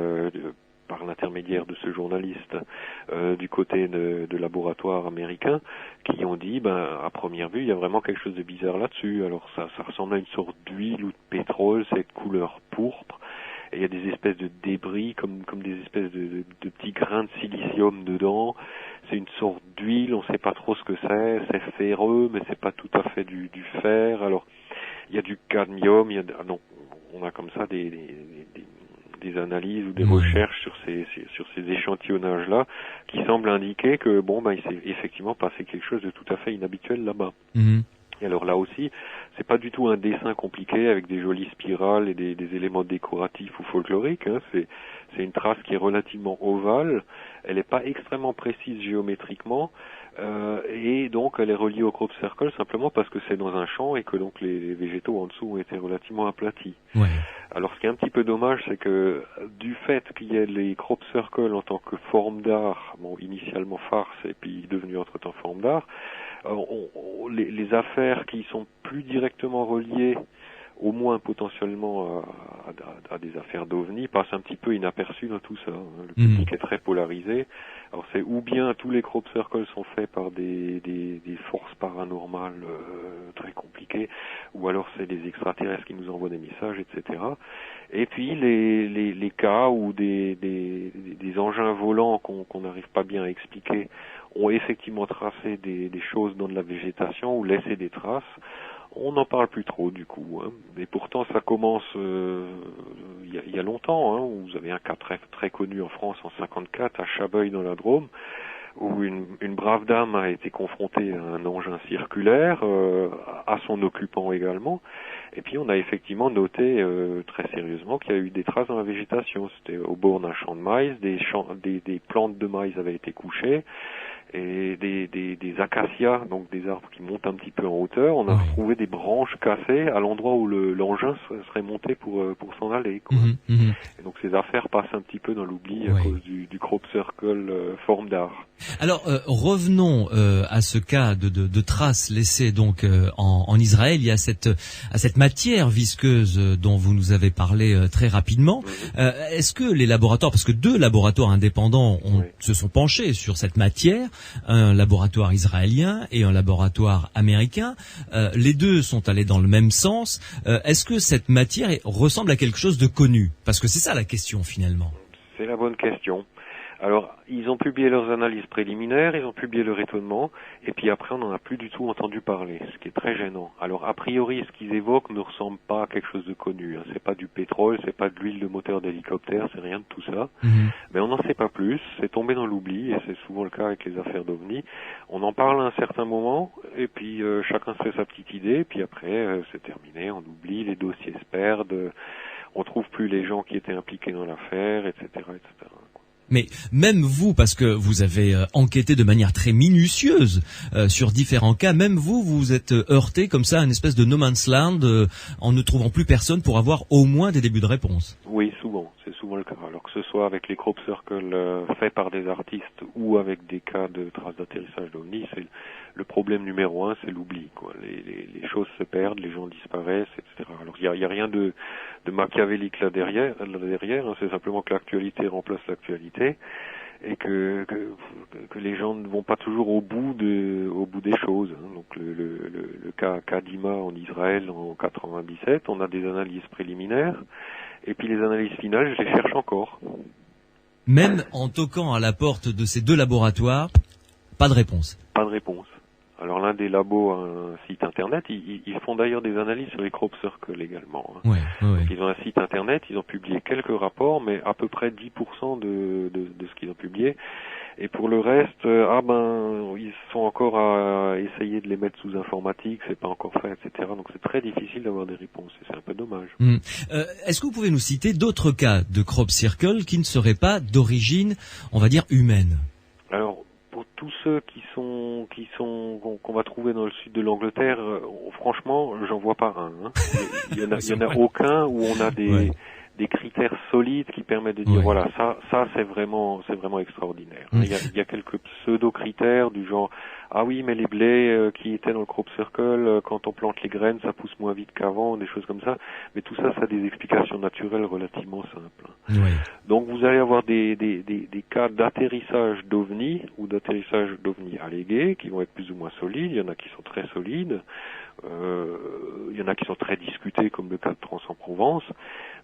par l'intermédiaire de ce journaliste du côté de laboratoires américains qui ont dit, à première vue, il y a vraiment quelque chose de bizarre là-dessus. Alors ça ressemble à une sorte d'huile ou de pétrole, c'est de couleur pourpre. Et il y a des espèces de débris, comme des espèces de petits grains de silicium dedans. C'est une sorte d'huile, on ne sait pas trop ce que c'est ferreux, mais c'est pas tout à fait du fer. Alors, il y a du cadmium, on a comme ça des des analyses ou des recherches sur ces échantillonnages-là qui semblent indiquer que il s'est effectivement passé quelque chose de tout à fait inhabituel là-bas. Mmh. Et alors là aussi, c'est pas du tout un dessin compliqué avec des jolies spirales et des éléments décoratifs ou folkloriques. Hein. C'est une trace qui est relativement ovale. Elle n'est pas extrêmement précise géométriquement et donc elle est reliée au crop circle simplement parce que c'est dans un champ et que donc les végétaux en dessous ont été relativement aplatis. Ouais. Alors ce qui est un petit peu dommage, c'est que du fait qu'il y ait les crop circles en tant que forme d'art, initialement farce et puis devenu entre-temps forme d'art, les affaires qui sont plus directement reliées, au moins potentiellement à des affaires d'OVNI, passent un petit peu inaperçues dans tout ça. Le public est très polarisé. Alors c'est ou bien tous les crop circles sont faits par des forces paranormales très compliquées, ou alors c'est des extraterrestres qui nous envoient des messages, etc. Et puis les cas où des engins volants qu'on n'arrive pas bien à expliquer ont effectivement tracé des choses dans de la végétation ou laissé des traces. On n'en parle plus trop du coup, hein. Mais pourtant ça commence il y a longtemps, hein, où vous avez un cas très très connu en France en 54 à Chabeuil dans la Drôme, où une brave dame a été confrontée à un engin circulaire, à son occupant également, et puis on a effectivement noté très sérieusement qu'il y a eu des traces dans la végétation. C'était au bord d'un champ de maïs, des plantes de maïs avaient été couchées, et des acacias, donc des arbres qui montent un petit peu en hauteur. On a trouvé des branches cassées à l'endroit où l'engin serait monté pour s'en aller, quoi. Et donc ces affaires passent un petit peu dans l'oubli à cause du crop circle forme d'art. Alors revenons à ce cas de traces laissées donc en Israël. Il y a cette matière visqueuse dont vous nous avez parlé très rapidement. Est-ce que les laboratoires, parce que 2 laboratoires indépendants se sont penchés sur cette matière, un laboratoire israélien et un laboratoire américain, les 2 sont allés dans le même sens. Est-ce que cette matière ressemble à quelque chose de connu? Parce que c'est ça la question finalement. C'est la bonne question. Alors, ils ont publié leurs analyses préliminaires, ils ont publié leur étonnement, et puis après, on n'en a plus du tout entendu parler, ce qui est très gênant. Alors, a priori, ce qu'ils évoquent ne ressemble pas à quelque chose de connu. Hein. C'est pas du pétrole, c'est pas de l'huile de moteur d'hélicoptère, c'est rien de tout ça. Mais on n'en sait pas plus, c'est tombé dans l'oubli, et c'est souvent le cas avec les affaires d'OVNI. On en parle à un certain moment, et puis chacun se fait sa petite idée, et puis après, c'est terminé, on oublie, les dossiers se perdent, on trouve plus les gens qui étaient impliqués dans l'affaire, etc., etc. Mais même vous, parce que vous avez enquêté de manière très minutieuse sur différents cas, même vous, vous êtes heurté comme ça à une espèce de no man's land en ne trouvant plus personne pour avoir au moins des débuts de réponse. Oui, souvent. C'est souvent le cas. Alors que ce soit avec les crop circles faits par des artistes ou avec des cas de traces d'atterrissage d'OVNI, c'est le problème numéro 1, c'est l'oubli, quoi. Les choses se perdent, les gens disparaissent, etc. Alors il y a rien de machiavélique là derrière, hein, c'est simplement que l'actualité remplace l'actualité et que les gens ne vont pas toujours au bout des choses, hein. Donc le cas Kadima en Israël en 97, on a des analyses préliminaires et puis les analyses finales, je les cherche encore. Même en toquant à la porte de ces 2 laboratoires, pas de réponse. Pas de réponse. Alors l'un des labos a un site internet, ils font d'ailleurs des analyses sur les crop circles également, hein. Ouais. Donc, ils ont un site internet, ils ont publié quelques rapports, mais à peu près 10% de ce qu'ils ont publié. Et pour le reste, ils sont encore à essayer de les mettre sous informatique, c'est pas encore fait, etc. Donc c'est très difficile d'avoir des réponses, et c'est un peu dommage. Est-ce que vous pouvez nous citer d'autres cas de crop circle qui ne seraient pas d'origine, on va dire, humaine? Alors, pour tous ceux qu'on va trouver dans le sud de l'Angleterre, franchement, j'en vois pas un, hein. Il y en a aucun où on a des critères solides qui permettent de dire voilà, ça c'est vraiment extraordinaire. Il y a quelques pseudo-critères du genre ah oui, mais les blés qui étaient dans le crop circle, quand on plante les graines, ça pousse moins vite qu'avant, des choses comme ça. Mais tout ça, ça a des explications naturelles relativement simples. Oui. Donc vous allez avoir des cas d'atterrissage d'OVNI ou d'atterrissage d'OVNI allégués qui vont être plus ou moins solides. Il y en a qui sont très solides. Il y en a qui sont très discutés comme le cas de Trans-en-Provence.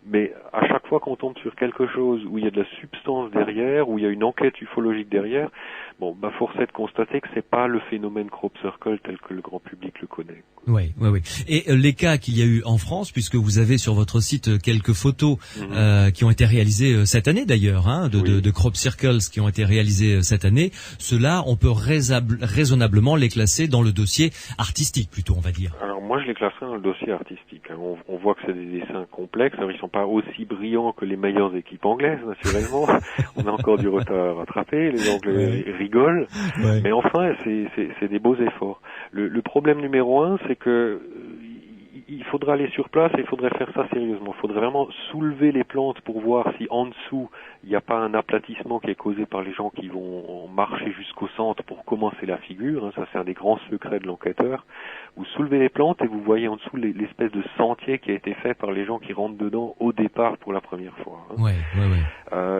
Mais à chaque fois qu'on tombe sur quelque chose où il y a de la substance derrière, où il y a une enquête ufologique derrière, force est de constater que c'est pas le phénomène crop circle tel que le grand public le connaît. Oui. Et les cas qu'il y a eu en France, puisque vous avez sur votre site quelques photos qui ont été réalisées cette année d'ailleurs, hein, de crop circles qui ont été réalisées cette année, ceux-là, on peut raisonnablement les classer dans le dossier artistique, plutôt, on va dire. Alors moi, je les classerais dans le dossier artistique. On voit que c'est des dessins complexes. Alors ils sont pas aussi brillants que les meilleures équipes anglaises, naturellement. On a encore du retard à rattraper. Les Anglais rigolent. Ouais. Mais enfin, c'est des beaux efforts. Le problème numéro 1, c'est que il faudra aller sur place et il faudrait faire ça sérieusement. Il faudrait vraiment soulever les plantes pour voir si en dessous il n'y a pas un aplatissement qui est causé par les gens qui vont marcher jusqu'au centre pour commencer la figure. Ça, c'est un des grands secrets de l'enquêteur. Vous soulevez les plantes et vous voyez en dessous l'espèce de sentier qui a été fait par les gens qui rentrent dedans au départ pour la première fois. Ouais.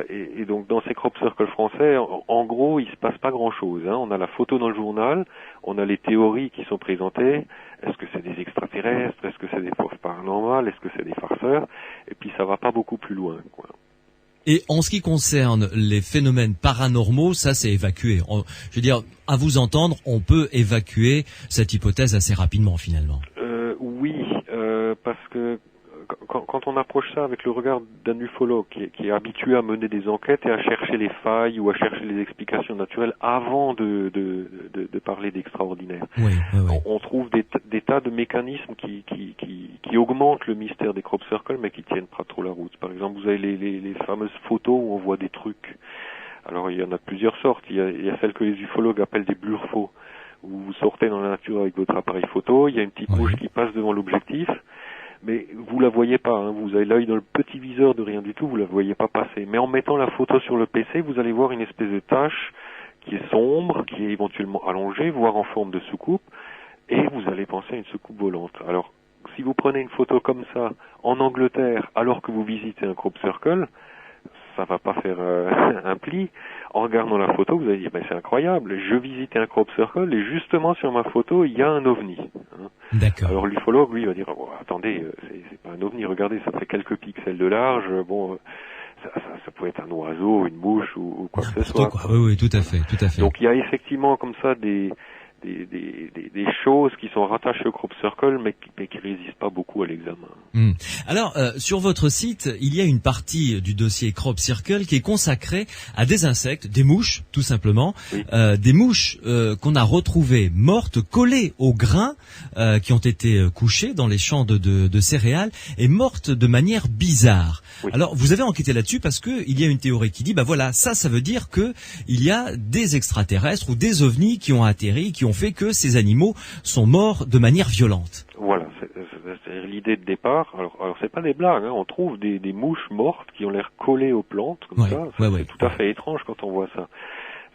Et donc dans ces crop circles français, en gros, il se passe pas grand-chose. On a la photo dans le journal, on a les théories qui sont présentées. Est-ce que c'est des extraterrestres? Est-ce que c'est des forces paranormales? Est-ce que c'est des farceurs? Et puis ça va pas beaucoup plus loin, quoi. Et en ce qui concerne les phénomènes paranormaux, ça c'est évacué. Je veux dire, à vous entendre, on peut évacuer cette hypothèse assez rapidement finalement. Oui, parce que quand on approche ça avec le regard d'un ufologue qui est habitué à mener des enquêtes et à chercher les failles ou à chercher les explications naturelles avant de parler d'extraordinaire, on trouve des tas de mécanismes qui augmentent le mystère des crop circles mais qui tiennent pas trop la route. Par exemple, vous avez les fameuses photos où on voit des trucs. Alors il y en a plusieurs sortes. Il y a celles que les ufologues appellent des blurfos, où vous sortez dans la nature avec votre appareil photo, il y a une petite mouche qui passe devant l'objectif, mais vous la voyez pas, vous avez l'œil dans le petit viseur de rien du tout, vous la voyez pas passer. Mais en mettant la photo sur le PC, vous allez voir une espèce de tache qui est sombre, qui est éventuellement allongée, voire en forme de soucoupe, et vous allez penser à une soucoupe volante. Alors, si vous prenez une photo comme ça, en Angleterre, alors que vous visitez un crop circle, ça va pas faire un pli. En regardant la photo, vous allez dire, c'est incroyable, je visitais un crop circle et justement sur ma photo, il y a un ovni. D'accord. Alors l'ufologue, lui, va dire, attendez, c'est pas un ovni, regardez, ça fait quelques pixels de large, ça peut être un oiseau, une mouche ou quoi que ce soit. Oui, tout à fait. Donc il y a effectivement comme ça des des choses qui sont rattachées au crop circle, mais qui résistent pas beaucoup à l'examen. Alors, sur votre site, il y a une partie du dossier crop circle qui est consacrée à des insectes, des mouches, tout simplement, Oui. des mouches qu'on a retrouvées mortes, collées aux grains, qui ont été couchés dans les champs de céréales et mortes de manière bizarre. Oui. Alors, vous avez enquêté là-dessus parce que il y a une théorie qui dit, bah voilà, ça veut dire que il y a des extraterrestres ou des ovnis qui ont atterri, qui ont fait que ces animaux sont morts de manière violente. Voilà, c'est l'idée de départ. Alors c'est pas des blagues, hein. On trouve des mouches mortes qui ont l'air collées aux plantes, comme ça. C'est tout à fait étrange quand on voit ça.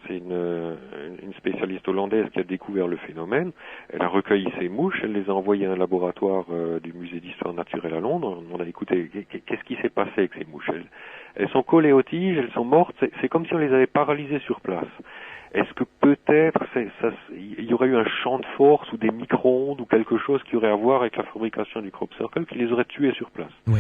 C'est une spécialiste hollandaise qui a découvert le phénomène. Elle a recueilli ces mouches, elle les a envoyées à un laboratoire du musée d'histoire naturelle à Londres. On a écouté, qu'est-ce qui s'est passé avec ces mouches? Elles sont collées aux tiges, elles sont mortes, c'est comme si on les avait paralysées sur place. Est-ce que peut-être il y aurait eu un champ de force ou des micro-ondes ou quelque chose qui aurait à voir avec la fabrication du crop circle qui les aurait tués sur place? Oui.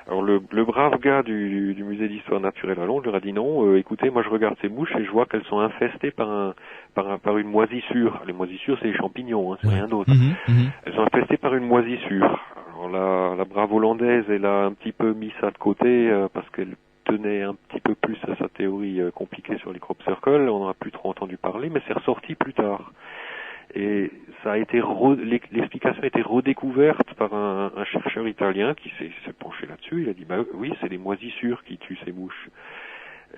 Alors le brave gars du musée d'histoire naturelle à Londres leur a dit non, écoutez, moi je regarde ces mouches et je vois qu'elles sont infestées par une moisissure. Les moisissures c'est les champignons, hein, c'est rien d'autre. Elles sont infestées par une moisissure. Alors la brave hollandaise, elle a un petit peu mis ça de côté parce qu'elle tenait un petit peu plus à sa théorie compliquée sur les crop circles. On n'en a plus trop entendu parler, mais c'est ressorti plus tard. Et ça a été l'explication a été redécouverte par un chercheur italien qui s'est penché là-dessus. Il a dit oui, c'est les moisissures qui tuent ces mouches.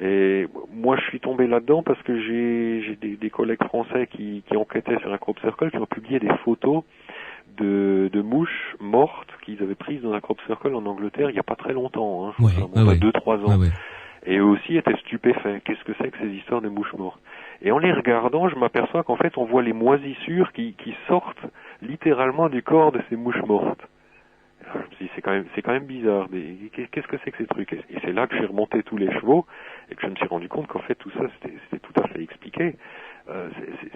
Et moi je suis tombé là-dedans parce que j'ai des collègues français qui enquêtaient sur un crop circle, qui ont publié des photos de mouches mortes qu'ils avaient prises dans un crop circle en Angleterre il n'y a pas très longtemps, hein, 2-3 ans. Ouais. Et eux aussi étaient stupéfaits. Qu'est-ce que c'est que ces histoires de mouches mortes? Et en les regardant, je m'aperçois qu'en fait, on voit les moisissures qui sortent littéralement du corps de ces mouches mortes. Alors, je me dis, c'est quand même bizarre. Qu'est-ce que c'est que ces trucs? Et c'est là que j'ai remonté tous les chevaux et que je me suis rendu compte qu'en fait, tout ça, c'était tout à fait expliqué.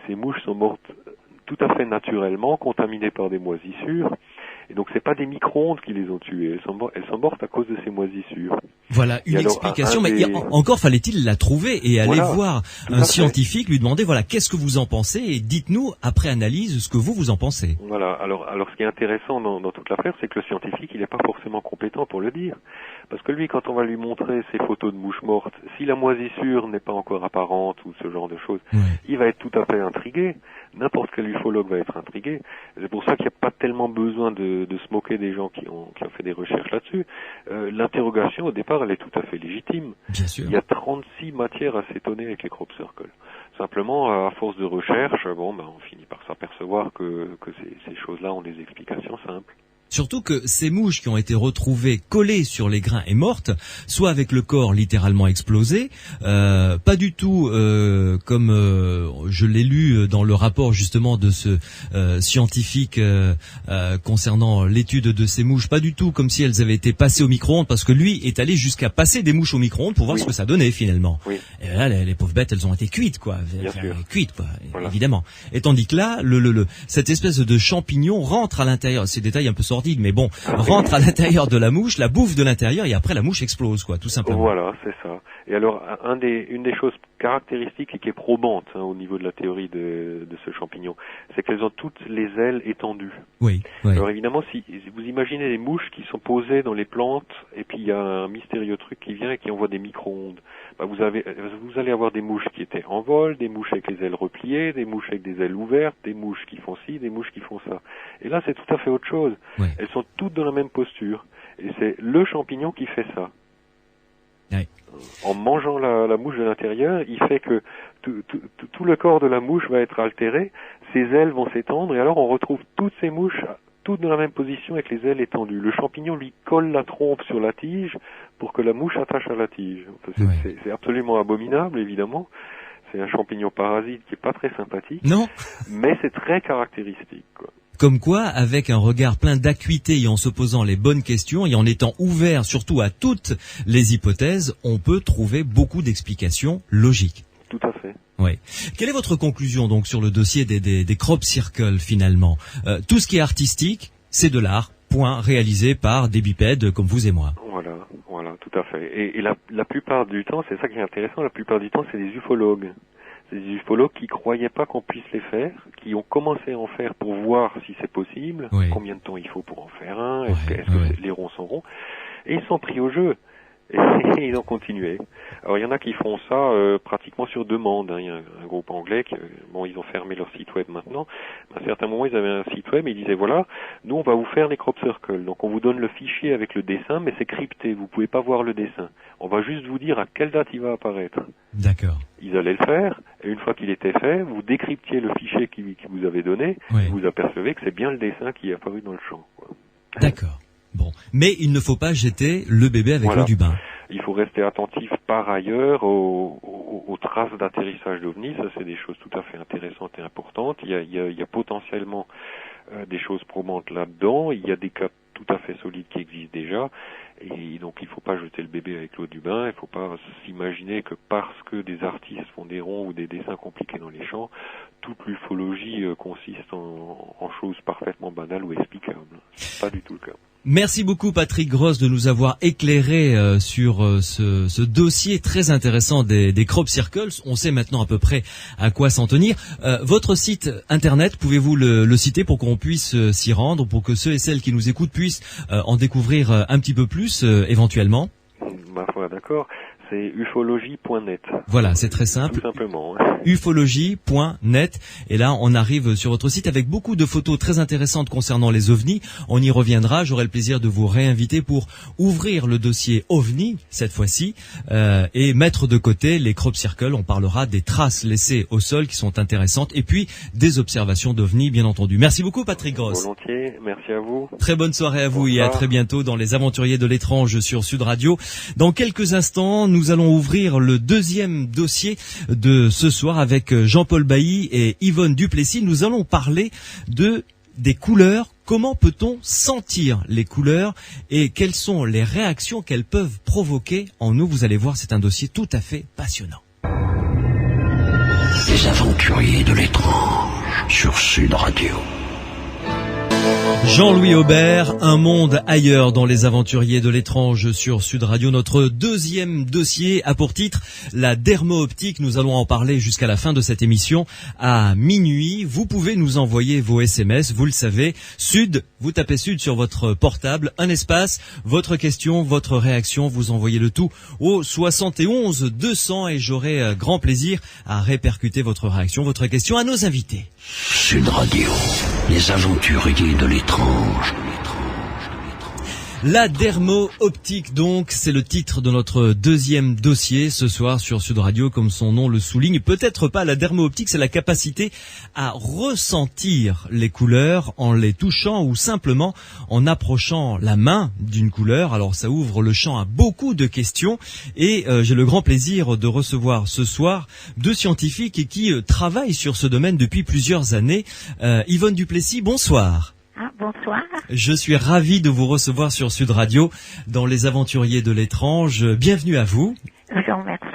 Ces mouches sont mortes tout à fait naturellement, contaminées par des moisissures. Et donc c'est pas des micro-ondes qui les ont tuées, elles sont mortes à cause de ces moisissures. Voilà une explication, mais encore fallait-il la trouver et aller voir un scientifique, lui demander voilà qu'est-ce que vous en pensez et dites-nous après analyse ce que vous en pensez. Voilà, alors ce qui est intéressant dans toute l'affaire, c'est que le scientifique il n'est pas forcément compétent pour le dire. Parce que lui, quand on va lui montrer ces photos de mouches mortes, si la moisissure n'est pas encore apparente ou ce genre de choses, il va être tout à fait intrigué. N'importe quel ufologue va être intrigué. C'est pour ça qu'il n'y a pas tellement besoin de se moquer des gens qui ont fait des recherches là-dessus. L'interrogation, au départ, elle est tout à fait légitime. Bien sûr. Il y a 36 matières à s'étonner avec les crop circles. Simplement, à force de recherche, on finit par s'apercevoir que ces choses-là ont des explications simples. Surtout que ces mouches qui ont été retrouvées collées sur les grains et mortes, soit avec le corps littéralement explosé, pas du tout comme je l'ai lu dans le rapport justement de ce scientifique concernant l'étude de ces mouches, pas du tout comme si elles avaient été passées au micro-ondes, parce que lui est allé jusqu'à passer des mouches au micro-ondes pour voir ce que ça donnait finalement. Oui. Et là, les pauvres bêtes, elles ont été cuites, quoi. Cuites, quoi, évidemment. Et tandis que là, cette espèce de champignon rentre à l'intérieur, ces détails un peu sordides, mais bon, rentre à l'intérieur de la mouche, la bouffe de l'intérieur et après la mouche explose, quoi, tout simplement. Voilà, c'est ça. Et alors, une des choses caractéristiques et qui est probante au niveau de la théorie de ce champignon, c'est qu'elles ont toutes les ailes étendues. Oui. Alors évidemment, si vous imaginez des mouches qui sont posées dans les plantes et puis il y a un mystérieux truc qui vient et qui envoie des micro-ondes, vous allez avoir des mouches qui étaient en vol, des mouches avec les ailes repliées, des mouches avec des ailes ouvertes, des mouches qui font ci, des mouches qui font ça. Et là, c'est tout à fait autre chose. Oui. Elles sont toutes dans la même posture. Et c'est le champignon qui fait ça. Oui. En mangeant la mouche de l'intérieur, il fait que tout le corps de la mouche va être altéré, ses ailes vont s'étendre, et alors on retrouve toutes ces mouches toutes dans la même position avec les ailes étendues. Le champignon lui colle la trompe sur la tige pour que la mouche attache à la tige. C'est absolument abominable, évidemment. C'est un champignon parasite qui est pas très sympathique. Non. Mais c'est très caractéristique, quoi. Comme quoi, avec un regard plein d'acuité et en se posant les bonnes questions et en étant ouvert surtout à toutes les hypothèses, on peut trouver beaucoup d'explications logiques. Tout à fait. Oui. Quelle est votre conclusion donc sur le dossier des crop circles finalement? Tout ce qui est artistique, c'est de l'art, point, réalisé par des bipèdes comme vous et moi. Voilà, tout à fait. Et la plupart du temps, c'est ça qui est intéressant, la plupart du temps, c'est des ufologues. C'est des ufologues qui croyaient pas qu'on puisse les faire, qui ont commencé à en faire pour voir si c'est possible, combien de temps il faut pour en faire un, est-ce que les ronds sont ronds, et ils sont pris au jeu. Et ils ont continué. Alors il y en a qui font ça pratiquement sur demande. Il y a un groupe anglais qui, ils ont fermé leur site web maintenant. À un certain moment, ils avaient un site web et ils disaient voilà, nous on va vous faire les crop circles. Donc on vous donne le fichier avec le dessin, mais c'est crypté. Vous pouvez pas voir le dessin. On va juste vous dire à quelle date il va apparaître. D'accord. Ils allaient le faire et une fois qu'il était fait, vous décryptiez le fichier qui vous avait donné. Et vous apercevez que c'est bien le dessin qui est apparu dans le champ. D'accord. Bon, mais il ne faut pas jeter le bébé avec l'eau du bain. Il faut rester attentif par ailleurs aux traces d'atterrissage d'OVNI. Ça, c'est des choses tout à fait intéressantes et importantes. Il y a potentiellement des choses probantes là-dedans. Il y a des cas tout à fait solides qui existent déjà. Et donc, il ne faut pas jeter le bébé avec l'eau du bain. Il ne faut pas s'imaginer que parce que des artistes font des ronds ou des dessins compliqués dans les champs, toute l'ufologie consiste en choses parfaitement banales ou explicables. C'est pas du tout le cas. Merci beaucoup Patrick Gross de nous avoir éclairé sur ce dossier très intéressant des crop circles. On sait maintenant à peu près à quoi s'en tenir. Votre site internet, pouvez-vous le citer pour qu'on puisse s'y rendre, pour que ceux et celles qui nous écoutent puissent en découvrir un petit peu plus éventuellement? Ma foi, d'accord. C'est ufologie.net. Voilà, c'est très simple. Tout simplement. Ufologie.net. Et là, on arrive sur votre site avec beaucoup de photos très intéressantes concernant les ovnis. On y reviendra. J'aurai le plaisir de vous réinviter pour ouvrir le dossier ovni, cette fois-ci, et mettre de côté les crop circles. On parlera des traces laissées au sol qui sont intéressantes et puis des observations d'ovnis, bien entendu. Merci beaucoup, Patrick Gross. Volontiers. Merci à vous. Très bonne soirée à vous. Bonsoir. Et à très bientôt dans Les Aventuriers de l'étrange sur Sud Radio. Dans quelques instants, nous allons ouvrir le deuxième dossier de ce soir avec Jean-Paul Bailly et Yvonne Duplessis. Nous allons parler des couleurs. Comment peut-on sentir les couleurs et quelles sont les réactions qu'elles peuvent provoquer en nous? Vous allez voir, c'est un dossier tout à fait passionnant. Les Aventuriers de l'étrange sur Sud Radio. Jean-Louis Aubert, un monde ailleurs dans Les Aventuriers de l'étrange sur Sud Radio. Notre deuxième dossier a pour titre la dermo-optique. Nous allons en parler jusqu'à la fin de cette émission à minuit. Vous pouvez nous envoyer vos SMS, vous le savez. Sud, vous tapez Sud sur votre portable, un espace, votre question, votre réaction. Vous envoyez le tout au 71 200 et j'aurai grand plaisir à répercuter votre réaction, votre question à nos invités. Sud Radio, les aventuriers de l'étrange. La dermo-optique, donc, c'est le titre de notre deuxième dossier ce soir sur Sud Radio, comme son nom le souligne. Peut-être pas la dermo-optique, c'est la capacité à ressentir les couleurs en les touchant ou simplement en approchant la main d'une couleur. Alors ça ouvre le champ à beaucoup de questions et j'ai le grand plaisir de recevoir ce soir deux scientifiques qui travaillent sur ce domaine depuis plusieurs années. Yvonne Duplessis, bonsoir. Bonsoir. Je suis ravi de vous recevoir sur Sud Radio dans Les Aventuriers de l'étrange. Bienvenue à vous. Je vous remercie.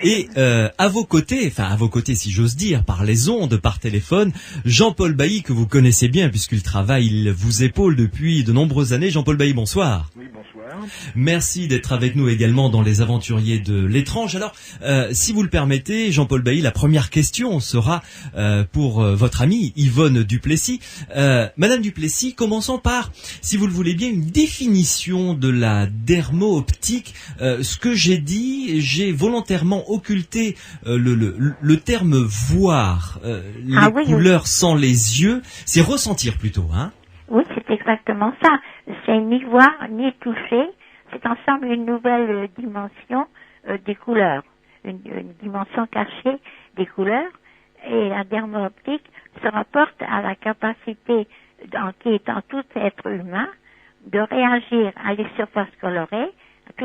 Et à vos côtés si j'ose dire, par les ondes, par téléphone, Jean-Paul Bailly que vous connaissez bien puisqu'il travaille, il vous épaule depuis de nombreuses années. Jean-Paul Bailly, bonsoir. Oui, bonsoir. Merci d'être avec nous également dans Les Aventuriers de l'étrange. Alors, si vous le permettez, Jean-Paul Bailly, la première question sera pour votre amie Yvonne Duplessis. Madame Duplessis, commençons par, si vous le voulez bien, une définition de la dermo-optique. Ce que j'ai dit, j'ai volontairement occulté le terme voir, les couleurs sans les yeux. C'est ressentir plutôt, hein? Oui, c'est exactement ça. C'est ni voir, ni toucher. C'est ensemble une nouvelle dimension des couleurs, une dimension cachée des couleurs. Et la dermo-optique se rapporte à la capacité, qui est en tout être humain, de réagir à des surfaces colorées,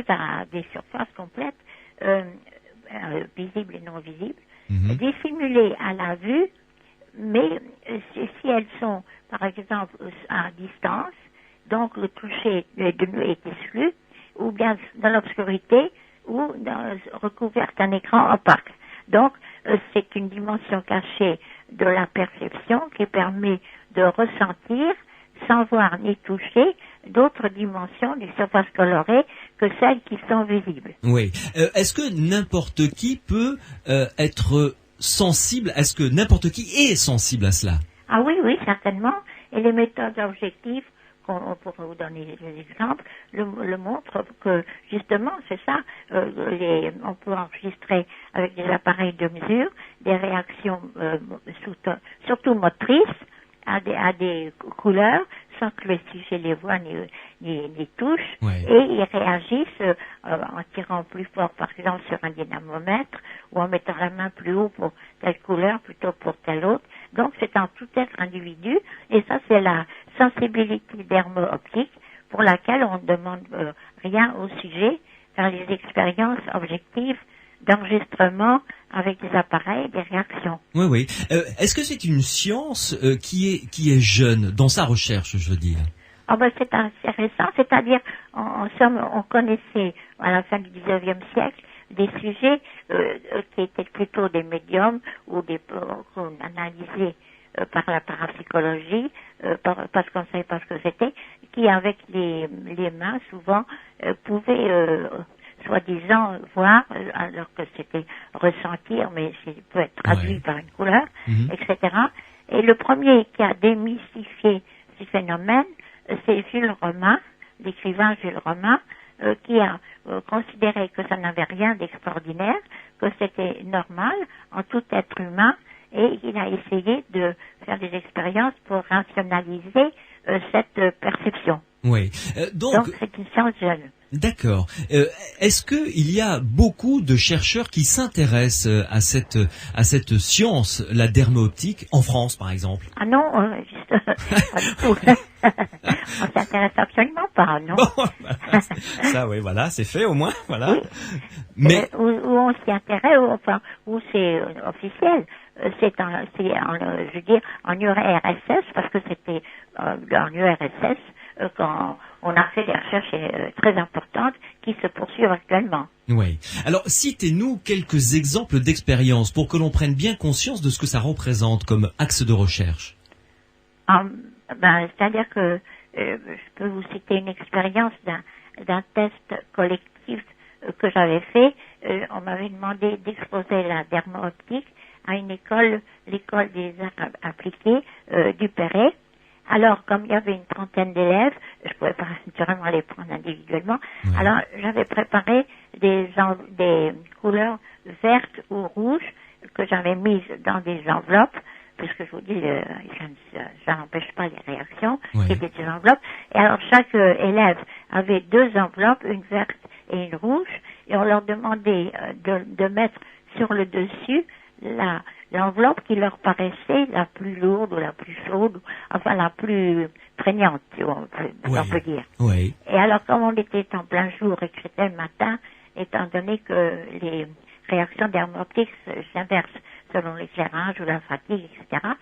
à des surfaces complètes, visibles et non visibles, dissimulées à la vue, mais si elles sont, par exemple, à distance, donc le toucher est exclu, ou bien dans l'obscurité, ou recouverte d'un écran opaque. Donc, c'est une dimension cachée de la perception qui permet de ressentir, sans voir ni toucher, d'autres dimensions des surfaces colorées que celles qui sont visibles. Oui. Est-ce que n'importe qui peut être sensible? Est-ce que n'importe qui est sensible à cela? Ah oui, certainement. Et les méthodes objectives, on pourrait vous donner des exemples, le montrent que justement, c'est ça, on peut enregistrer avec des appareils de mesure des réactions surtout motrices à des couleurs sans que le sujet les voit ni touche. Ouais. Et ils réagissent en tirant plus fort, par exemple, sur un dynamomètre ou en mettant la main plus haut pour telle couleur plutôt pour telle autre. Donc, c'est en tout être individu. Et ça, c'est la sensibilité dermo-optique pour laquelle on ne demande rien au sujet dans les expériences objectives d'enregistrement avec des appareils, des réactions. Oui. Est-ce que c'est une science qui est jeune dans sa recherche, je veux dire? C'est assez récent, c'est-à-dire, on connaissait à la fin du 19e siècle des sujets qui étaient plutôt des médiums ou qu'on analysait par la parapsychologie, parce qu'on ne savait pas ce que c'était, qui avec les mains souvent pouvaient soi-disant voir, alors que c'était ressentir, mais ça peut être traduit par une couleur, etc. Et le premier qui a démystifié ce phénomène, c'est Jules Romain, l'écrivain Jules Romain, qui a considéré que ça n'avait rien d'extraordinaire, que c'était normal en tout être humain, et il a essayé de faire des expériences pour rationaliser cette perception. Oui. Donc c'est une science jeune. D'accord. Est-ce que il y a beaucoup de chercheurs qui s'intéressent à cette science, la dermo-optique, en France, par exemple? Ah non, juste pas du tout. On s'intéresse absolument pas, non. Bon, voilà, ça, oui, voilà, c'est fait au moins, voilà. Oui. Mais où on s'y intéresse, où c'est officiel, je veux dire, en URSS, parce que c'était en URSS quand on a fait des recherches très importantes qui se poursuivent actuellement. Oui. Alors, citez-nous quelques exemples d'expériences pour que l'on prenne bien conscience de ce que ça représente comme axe de recherche. C'est-à-dire que je peux vous citer une expérience d'un test collectif que j'avais fait. On m'avait demandé d'exposer la dermo-optique à une école, l'école des arts appliqués du Perret. Alors, comme il y avait une trentaine d'élèves, je pouvais pas naturellement les prendre individuellement. Oui. Alors, j'avais préparé des couleurs vertes ou rouges que j'avais mises dans des enveloppes, puisque je vous dis, ça n'empêche pas les réactions, c'était des enveloppes. Et alors, chaque élève avait 2 enveloppes, une verte et une rouge, et on leur demandait de mettre sur le dessus l'enveloppe qui leur paraissait la plus lourde ou la plus chaude, enfin la plus prégnante, on peut dire. Oui. Et alors, comme on était en plein jour et que c'était le matin, étant donné que les réactions dermo-optiques s'inversent selon l'éclairage ou la fatigue, etc.,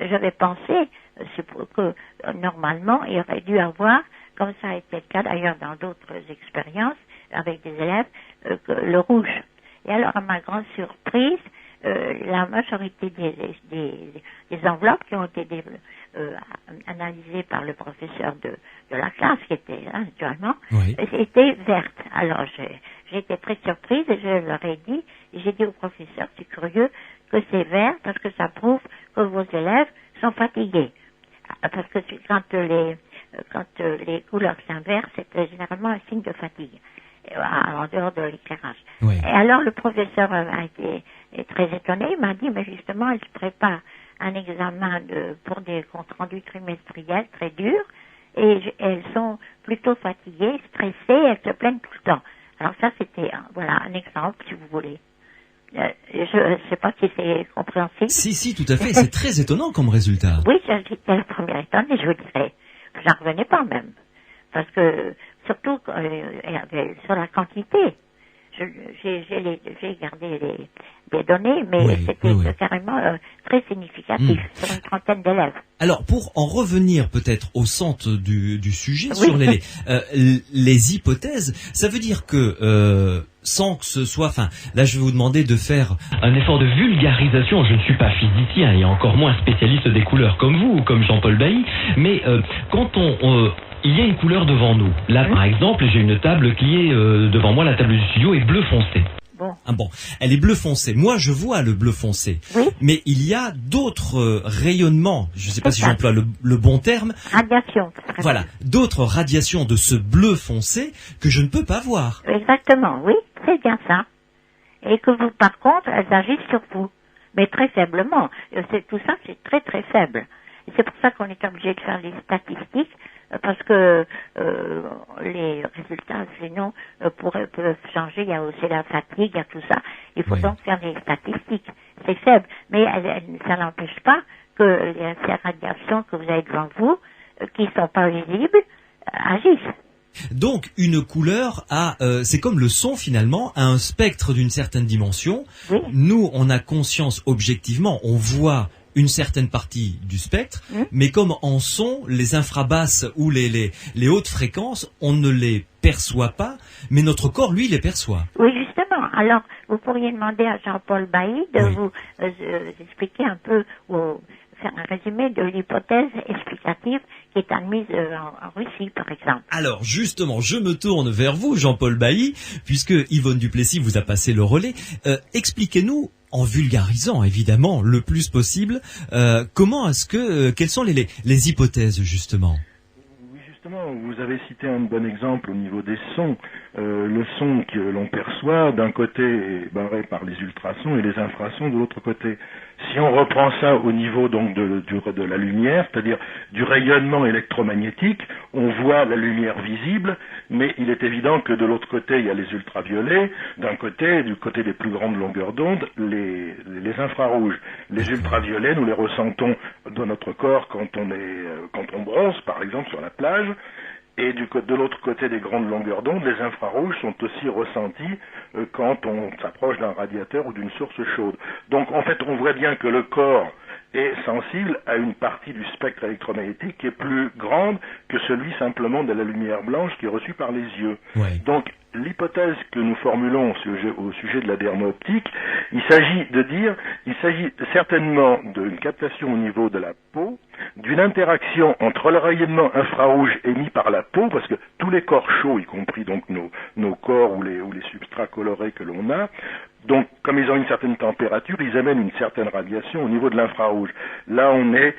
j'avais pensé que normalement, il aurait dû avoir, comme ça a été le cas d'ailleurs dans d'autres expériences avec des élèves, le rouge. Et alors, à ma grande surprise, la majorité des enveloppes qui ont été analysées par le professeur de la classe, qui était là naturellement, étaient vertes. Alors j'ai été très surprise et je leur ai dit, j'ai dit au professeur, c'est curieux que c'est vert parce que ça prouve que vos élèves sont fatigués. Parce que quand les couleurs s'inversent, c'est généralement un signe de fatigue, en dehors de l'éclairage. Oui. Et alors le professeur a été très étonné, il m'a dit, mais justement, elle se prépare un examen pour des comptes rendus trimestriels très durs, et elles sont plutôt fatiguées, stressées, elles se plaignent tout le temps. Alors ça, c'était un exemple, si vous voulez. Je ne sais pas si c'est compréhensible. Si, tout à fait, c'est très étonnant comme résultat. Oui, j'étais la première étonnée, je vous dirais. J'en revenais pas même. Parce que, surtout, sur la quantité, j'ai gardé des données, mais c'était carrément très significatif, sur une trentaine d'élèves. Alors, pour en revenir peut-être au centre du sujet, sur les hypothèses, ça veut dire que sans que ce soit, là je vais vous demander de faire un effort de vulgarisation. Je ne suis pas physicien et encore moins spécialiste des couleurs comme vous ou comme Jean-Paul Bailly, mais quand il y a une couleur devant nous. Là, par exemple, j'ai une table qui est devant moi, la table du studio est bleu foncé. Bon. Bon, elle est bleu foncé. Moi, je vois le bleu foncé. Oui. Mais il y a d'autres rayonnements. Je ne sais pas si j'emploie le bon terme. Radiation. Voilà, d'autres radiations de ce bleu foncé que je ne peux pas voir. Exactement, oui, c'est bien ça. Et que vous, par contre, elles agissent sur vous, mais très faiblement. Tout ça, c'est très très faible. Et c'est pour ça qu'on est obligé de faire les statistiques, parce que les résultats, sinon, peuvent changer. Il y a aussi la fatigue, il y a tout ça. Il faut donc faire les statistiques. C'est faible, mais ça n'empêche pas que ces radiations que vous avez devant vous, qui ne sont pas visibles, agissent. Donc une couleur c'est comme le son finalement, a un spectre d'une certaine dimension. Oui. Nous, on a conscience objectivement, on voit une certaine partie du spectre, mais comme en son, les infrabasses ou les hautes fréquences, on ne les perçoit pas, mais notre corps, lui, les perçoit. Oui, justement. Alors, vous pourriez demander à Jean-Paul Bailly de vous expliquer un peu, ou faire un résumé de l'hypothèse explicative qui est admise en Russie, par exemple. Alors, justement, je me tourne vers vous, Jean-Paul Bailly, puisque Yvonne Duplessis vous a passé le relais. Expliquez-nous, en vulgarisant évidemment le plus possible, quelles sont les hypothèses justement? Oui, justement, vous avez cité un bon exemple au niveau des sons. Le son que l'on perçoit d'un côté est barré par les ultrasons et les infrasons de l'autre côté. Si on reprend ça au niveau donc de la lumière, c'est-à-dire du rayonnement électromagnétique, on voit la lumière visible, mais il est évident que de l'autre côté il y a les ultraviolets, d'un côté, du côté des plus grandes longueurs d'onde, les infrarouges. Les ultraviolets, nous les ressentons dans notre corps quand on bronze, par exemple, sur la plage. Et de l'autre côté des grandes longueurs d'onde, les infrarouges sont aussi ressentis quand on s'approche d'un radiateur ou d'une source chaude. Donc en fait, on voit bien que le corps est sensible à une partie du spectre électromagnétique qui est plus grande que celui simplement de la lumière blanche qui est reçue par les yeux. Ouais. Donc l'hypothèse que nous formulons au sujet de la dermo-optique, il s'agit certainement d'une captation au niveau de la peau, d'une interaction entre le rayonnement infrarouge émis par la peau, parce que tous les corps chauds, y compris donc nos corps ou les substrats colorés que l'on a, donc comme ils ont une certaine température, ils amènent une certaine radiation au niveau de l'infrarouge. Là on est,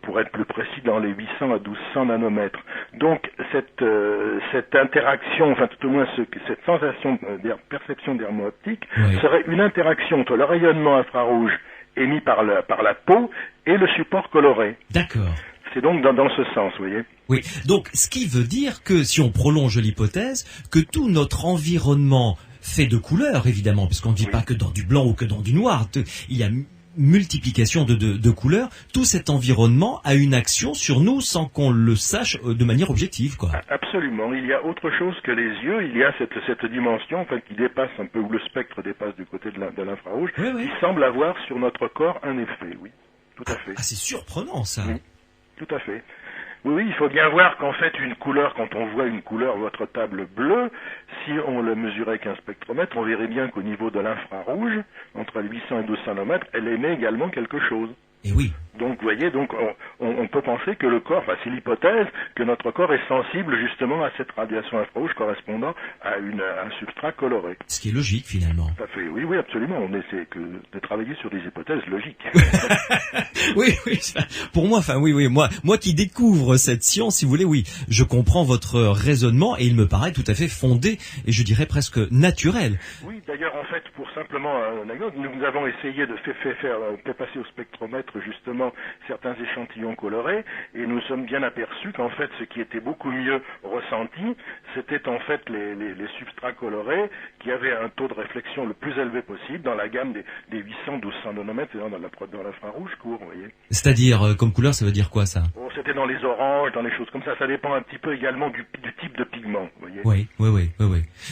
pour être plus précis, dans les 800 à 1200 nanomètres. Donc cette interaction, enfin tout au moins cette sensation de perception dermo-optique serait une interaction entre le rayonnement infrarouge émis par la peau et le support coloré. D'accord. C'est donc dans ce sens, vous voyez. Oui, donc ce qui veut dire que, si on prolonge l'hypothèse, que tout notre environnement fait de couleurs, évidemment, puisqu'on ne vit pas que dans du blanc ou que dans du noir. Il y a multiplication de couleurs. Tout cet environnement a une action sur nous sans qu'on le sache de manière objective, quoi. Absolument. Il y a autre chose que les yeux. Il y a cette dimension, enfin, qui dépasse un peu, où le spectre dépasse du côté de l'infrarouge, qui semble avoir sur notre corps un effet, oui. Tout à fait. Ah, c'est surprenant, ça. Oui, tout à fait. Oui, il faut bien voir qu'en fait, une couleur, quand on voit une couleur, votre table bleue, si on le mesurait avec un spectromètre, on verrait bien qu'au niveau de l'infrarouge, entre les 800 et 1200 nanomètres, elle émet également quelque chose. Et oui. Donc, vous voyez, donc on peut penser que le corps, enfin c'est l'hypothèse, que notre corps est sensible justement à cette radiation infrarouge correspondant à un substrat coloré. Ce qui est logique finalement. Tout à fait, oui, absolument. On essaie de travailler sur des hypothèses logiques. Oui, pour moi, moi qui découvre cette science, si vous voulez, oui, je comprends votre raisonnement et il me paraît tout à fait fondé et je dirais presque naturel. Oui, d'ailleurs, en fait, pour simplement un anecdote, nous avons essayé de faire passer au spectromètre justement certains échantillons colorés et nous sommes bien aperçus qu'en fait ce qui était beaucoup mieux ressenti, c'était en fait les substrats colorés qui avaient un taux de réflexion le plus élevé possible dans la gamme des 800-1200 nanomètres, c'est-à-dire dans l'infrarouge court, vous voyez. C'est-à-dire, comme couleur, ça veut dire quoi ça? C'était dans les oranges, dans les choses comme ça. Ça dépend un petit peu également du type de pigment, vous voyez. Oui.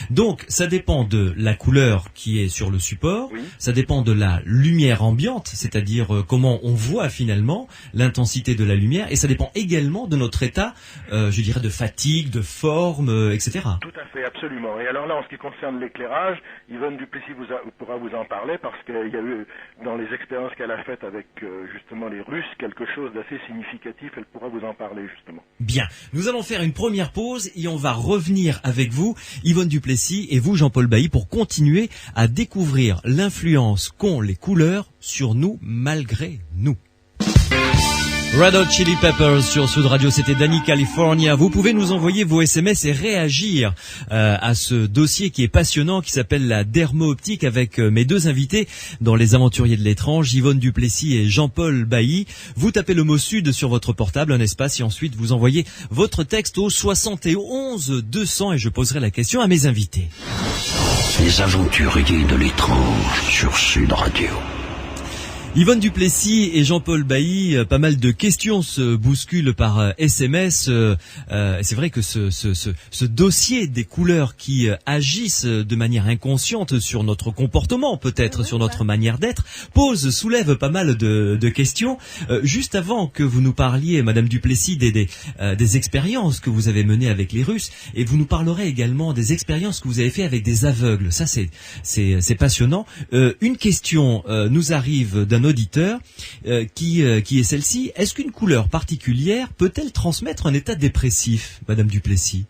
Donc, ça dépend de la couleur qui est sur le support, ça dépend de la lumière ambiante, c'est-à-dire comment on voit finalement l'intensité de la lumière, et ça dépend également de notre état, je dirais, de fatigue, de forme, etc. Tout à fait, absolument. Et alors là, en ce qui concerne l'éclairage, Yvonne Duplessis pourra vous en parler, parce qu'il y a eu, dans les expériences qu'elle a faites avec justement les Russes, quelque chose d'assez significatif. Elle pourra vous en parler, justement. Bien, nous allons faire une première pause et on va revenir avec vous, Yvonne Duplessis, et vous, Jean-Paul Bailly, pour continuer à découvrir l'influence qu'ont les couleurs sur nous malgré nous. Red Hot Chili Peppers sur Sud Radio, c'était Danny California. Vous pouvez nous envoyer vos SMS et réagir à ce dossier qui est passionnant, qui s'appelle la dermo-optique, avec mes deux invités dans Les Aventuriers de l'étrange, Yvonne Duplessis et Jean-Paul Bailly. Vous tapez le mot Sud sur votre portable, un espace, et ensuite vous envoyez votre texte au 71 200 et je poserai la question à mes invités. Les Aventuriers de l'étrange sur Sud Radio. Yvonne Duplessis et Jean-Paul Bailly, pas mal de questions se bousculent par SMS. C'est vrai que ce dossier des couleurs qui agissent de manière inconsciente sur notre comportement, peut-être sur notre manière d'être, soulève pas mal de questions. Juste avant que vous nous parliez, Madame Duplessis, des expériences que vous avez menées avec les Russes, et vous nous parlerez également des expériences que vous avez fait avec des aveugles. Ça, c'est passionnant. Une question nous arrive d'un auditeur qui est celle-ci. Est-ce qu'une couleur particulière peut-elle transmettre un état dépressif, Madame Duplessis?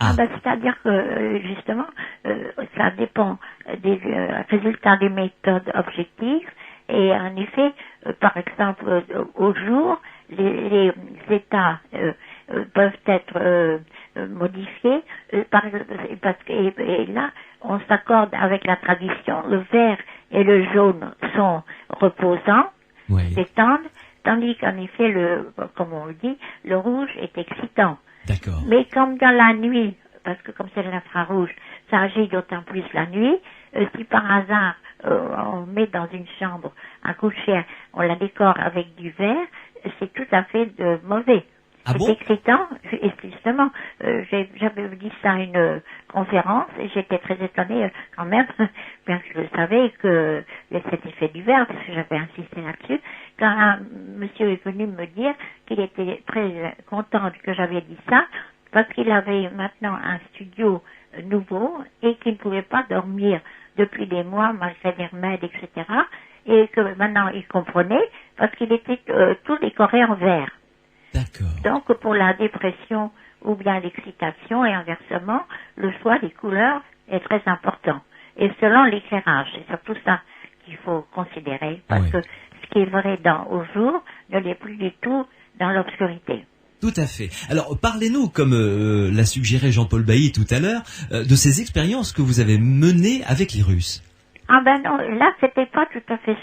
C'est-à-dire que justement, ça dépend des résultats des méthodes objectives. Et en effet, par exemple, au jour, les états peuvent être modifiés parce que là, on s'accorde avec la tradition. Le vert et le jaune sont reposants, détendent, tandis qu'en effet, comme on le dit, le rouge est excitant. D'accord. Mais comme dans la nuit, parce que comme c'est l'infrarouge, ça agit d'autant plus la nuit, si par hasard on met dans une chambre à coucher, on la décore avec du vert, c'est tout à fait mauvais. C'est excitant, et justement, j'avais dit ça à une conférence, et j'étais très étonnée quand même, bien que je savais que cet effet du verre, parce que j'avais insisté là-dessus, quand un monsieur est venu me dire qu'il était très content que j'avais dit ça, parce qu'il avait maintenant un studio nouveau, et qu'il ne pouvait pas dormir depuis des mois, malgré des remèdes, etc., et que maintenant il comprenait, parce qu'il était tout décoré en vert. D'accord. Donc, pour la dépression ou bien l'excitation et inversement, le choix des couleurs est très important. Et selon l'éclairage, c'est surtout ça qu'il faut considérer, parce que ce qui est vrai au jour ne l'est plus du tout dans l'obscurité. Tout à fait. Alors, parlez-nous, comme l'a suggéré Jean-Paul Bailly tout à l'heure, de ces expériences que vous avez menées avec les Russes. Ah ben non, là c'était pas tout à fait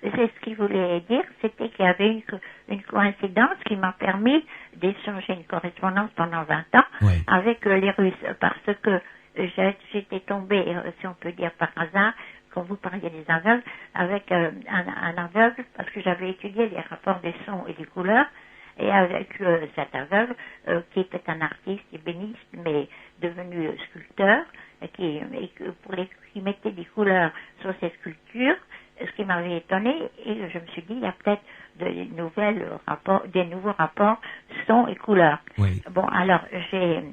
c'est ce qu'il voulait dire, c'était qu'il y avait une coïncidence qui m'a permis d'échanger une correspondance pendant 20 ans avec les Russes, parce que j'étais tombée, si on peut dire par hasard, quand vous parliez des aveugles, avec un aveugle, parce que j'avais étudié les rapports des sons et des couleurs, et avec cet aveugle, qui était un artiste ébéniste, mais devenu sculpteur, qui mettait des couleurs sur ses sculptures, ce qui m'avait étonné, et je me suis dit, il y a peut-être des nouveaux rapports son et couleurs. Oui. Bon, alors j'ai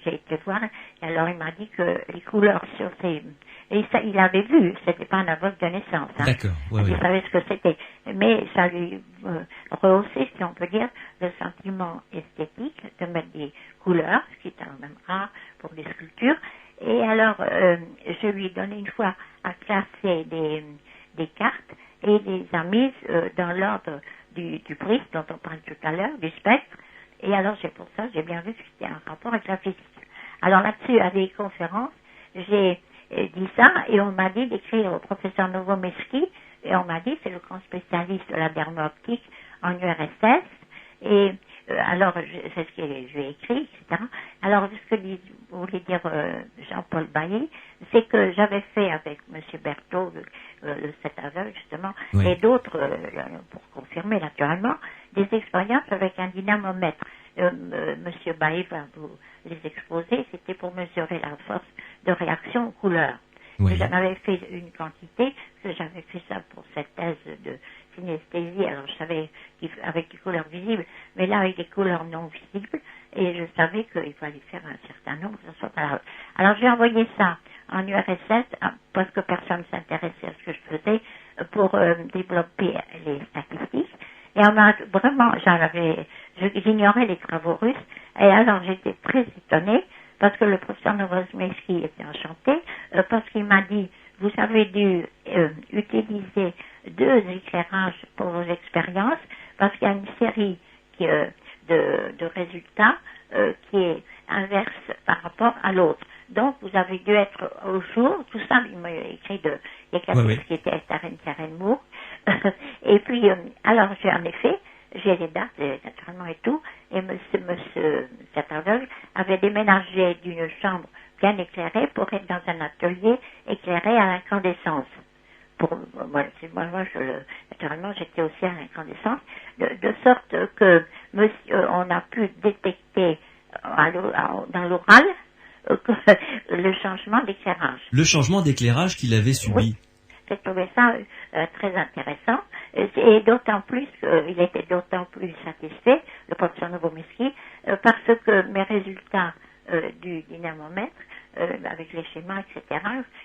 été voir, et alors il m'a dit que les couleurs sur ses... Et ça, il avait vu, c'était pas un aveugle de naissance. Hein. D'accord. Il savait ce que c'était. Mais ça lui rehaussait, si on peut dire, le sentiment esthétique de mettre des couleurs, ce qui est quand même rare pour des sculptures. Et alors, je lui ai donné une fois à classer des cartes et les a mises dans l'ordre du prisme dont on parle tout à l'heure, du spectre. Et alors, c'est pour ça, j'ai bien vu que c'était un rapport avec la physique. Alors là-dessus, à des conférences, j'ai dit ça, et on m'a dit d'écrire au professeur Novomeski, et on m'a dit, c'est le grand spécialiste de la dermo-optique en URSS, et alors, c'est ce que je lui ai écrit, etc. Alors, ce que voulait dire Jean-Paul Bailly, c'est que j'avais fait avec M. Berthaud, cet aveugle, justement, et d'autres, pour confirmer naturellement, des expériences avec un dynamomètre. M. Bailly va vous les exposer, c'était pour mesurer la force de réaction aux couleurs. J'en avais fait une quantité, parce que j'avais fait ça pour cette thèse de synesthésie, alors je savais avec des couleurs visibles, mais là avec des couleurs non visibles, et je savais qu'il fallait faire un certain nombre, que ce soit pas. Alors j'ai envoyé ça en URSS, parce que personne ne s'intéressait à ce que je faisais, pour développer les statistiques, et on m'a vraiment, j'ignorais les travaux russes, et alors j'étais très étonnée parce que le professeur Novosmeski était enchanté, parce qu'il m'a dit, vous avez dû utiliser 2 éclairages pour vos expériences, parce qu'il y a une série de résultats qui est inverse par rapport à l'autre. Donc, vous avez dû être au jour, tout ça, il m'a écrit il y a quelque chose qui était Karen Moore. Et puis, alors, j'ai les dates, naturellement, et tout, et monsieur catalogue avait déménagé d'une chambre bien éclairée pour être dans un atelier éclairé à l'incandescence. Naturellement, j'étais aussi à l'incandescence, de sorte que on a pu détecter dans l'oral le changement d'éclairage. Le changement d'éclairage qu'il avait subi. Oui, j'ai trouvé ça très intéressant, et d'autant plus, il était d'autant plus satisfait, le professeur Novosmeski, parce que mes résultats du dynamomètre, avec les schémas, etc.,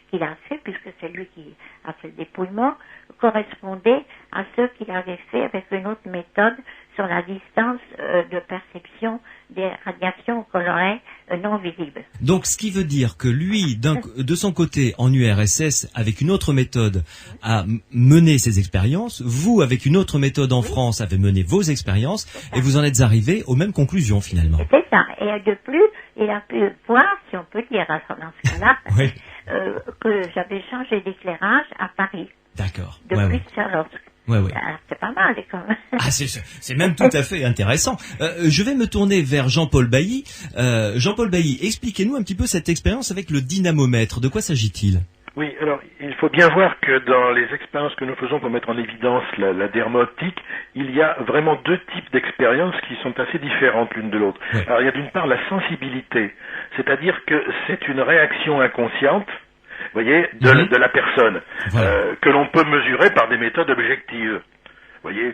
qu'il a fait, puisque c'est lui qui a fait le dépouillement, correspondaient à ceux qu'il avait fait avec une autre méthode sur la distance de perception des radiations colorées non visibles. Donc, ce qui veut dire que lui, de son côté, en URSS, avec une autre méthode, a mené ses expériences. Vous, avec une autre méthode en France, avez mené vos expériences, et vous en êtes arrivés aux mêmes conclusions, finalement. C'est ça. Et de plus, il a pu voir, si on peut dire, dans ce cas-là, que j'avais changé d'éclairage à Paris. D'accord. Depuis Charlotte. Alors, c'est pas mal, quand même. Ah, c'est même tout à fait intéressant. Je vais me tourner vers Jean-Paul Bailly. Jean-Paul Bailly, expliquez-nous un petit peu cette expérience avec le dynamomètre. De quoi s'agit-il ? Oui, alors il faut bien voir que dans les expériences que nous faisons pour mettre en évidence la dermo-optique, il y a vraiment 2 types d'expériences qui sont assez différentes l'une de l'autre. Oui. Alors il y a d'une part la sensibilité, c'est-à-dire que c'est une réaction inconsciente, vous voyez, de la personne, que l'on peut mesurer par des méthodes objectives. Vous voyez,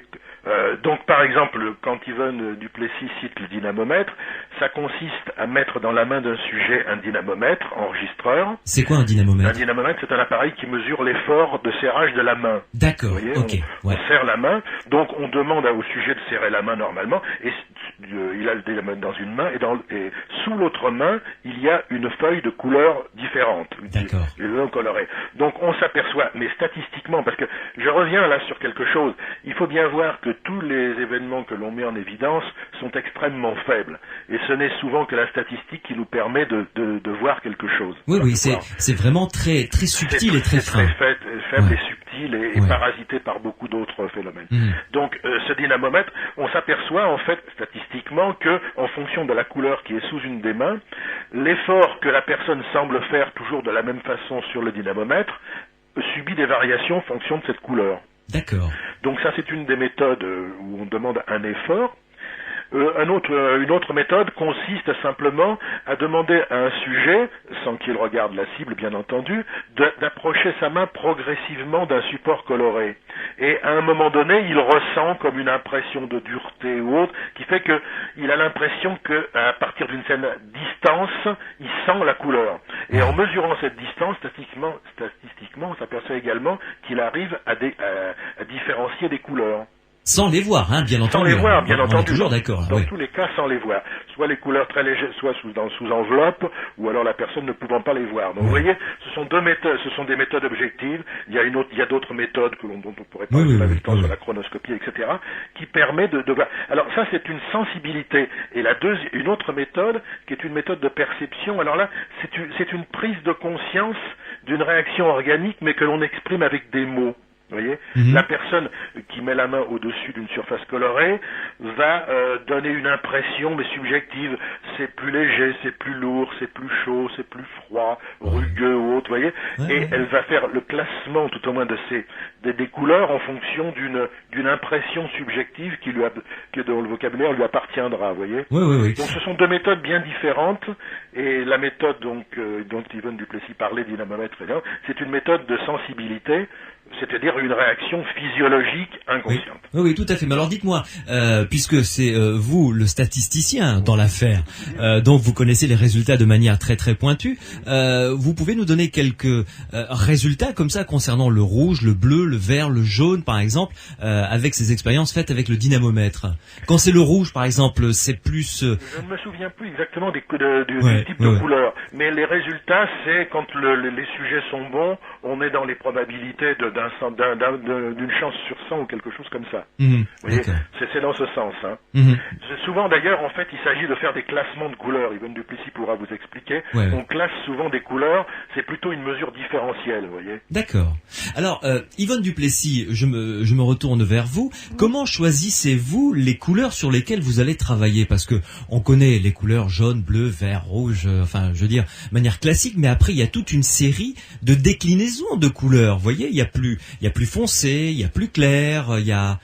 donc par exemple, quand Yvonne Duplessis cite le dynamomètre, ça consiste à mettre dans la main d'un sujet un dynamomètre, enregistreur. C'est quoi un dynamomètre ? Un dynamomètre, c'est un appareil qui mesure l'effort de serrage de la main. D'accord, vous voyez, ok. On serre la main, donc on demande au sujet de serrer la main normalement, et il a le dynamomètre dans une main, et sous l'autre main, il y a une feuille de couleur différente. D'accord. Colorée. Donc on s'aperçoit, mais statistiquement, parce que je reviens là sur quelque chose, il faut bien voir que tous les événements que l'on met en évidence sont extrêmement faibles. Et ce n'est souvent que la statistique qui nous permet de voir quelque chose. Oui, c'est vraiment très, très subtil et très fin. Très faible et subtil et parasité par beaucoup d'autres phénomènes. Donc ce dynamomètre, on s'aperçoit en fait statistiquement que en fonction de la couleur qui est sous une des mains, l'effort que la personne semble faire toujours de la même façon sur le dynamomètre subit des variations en fonction de cette couleur. D'accord. Donc ça, c'est une des méthodes où on demande un effort. Une autre méthode consiste simplement à demander à un sujet, sans qu'il regarde la cible bien entendu, d'approcher sa main progressivement d'un support coloré. Et à un moment donné, il ressent comme une impression de dureté ou autre, qui fait qu'il a l'impression qu'à partir d'une certaine distance, il sent la couleur. Et en mesurant cette distance, statistiquement, on s'aperçoit également qu'il arrive à différencier des couleurs. Sans les voir, bien entendu. Sans les voir, bien entendu. On est toujours d'accord. Dans tous les cas, sans les voir. Soit les couleurs très légères, soit sous enveloppe, ou alors la personne ne pouvant pas les voir. Donc, vous voyez, ce sont des méthodes objectives. Il y a d'autres méthodes dont on pourrait parler sur la chronoscopie, etc., qui permet de voir. Alors, ça, c'est une sensibilité. Et une autre méthode, qui est une méthode de perception. Alors là, c'est une prise de conscience d'une réaction organique, mais que l'on exprime avec des mots. Vous voyez, la personne qui met la main au-dessus d'une surface colorée va donner une impression, mais subjective. C'est plus léger, c'est plus lourd, c'est plus chaud, c'est plus froid, rugueux ou autre, vous voyez. Et elle va faire le classement, tout au moins, des couleurs en fonction d'une impression subjective dont le vocabulaire lui appartiendra, vous voyez. Donc ce sont 2 méthodes bien différentes, et la méthode dont Yvonne Duplessis parlait, dynamomètre, c'est une méthode de sensibilité. c'est-à-dire une réaction physiologique inconsciente. Oui, tout à fait. Mais alors dites-moi, puisque c'est vous le statisticien dans l'affaire, donc vous connaissez les résultats de manière très très pointue, vous pouvez nous donner quelques résultats comme ça concernant le rouge, le bleu, le vert, le jaune par exemple, avec ces expériences faites avec le dynamomètre. Quand c'est le rouge par exemple, c'est plus... Je ne me souviens plus exactement du type de couleur, mais les résultats, c'est quand les sujets sont bons, on est dans les probabilités d'une chance sur 100 ou quelque chose comme ça. Vous voyez, c'est dans ce sens. Hein. Souvent d'ailleurs, en fait, il s'agit de faire des classements de couleurs. Yvonne Duplessis pourra vous expliquer. On classe souvent des couleurs, c'est plutôt une mesure différentielle, vous voyez. D'accord. Alors, Yvonne Duplessis, je me retourne vers vous. Comment choisissez-vous les couleurs sur lesquelles vous allez travailler? Parce que on connaît les couleurs jaune, bleu, vert, rouge, enfin, je veux dire, de manière classique, mais après, il y a toute une série de déclinaisons de couleurs. Vous voyez, il y a plus foncé, il y a plus clair, il y a...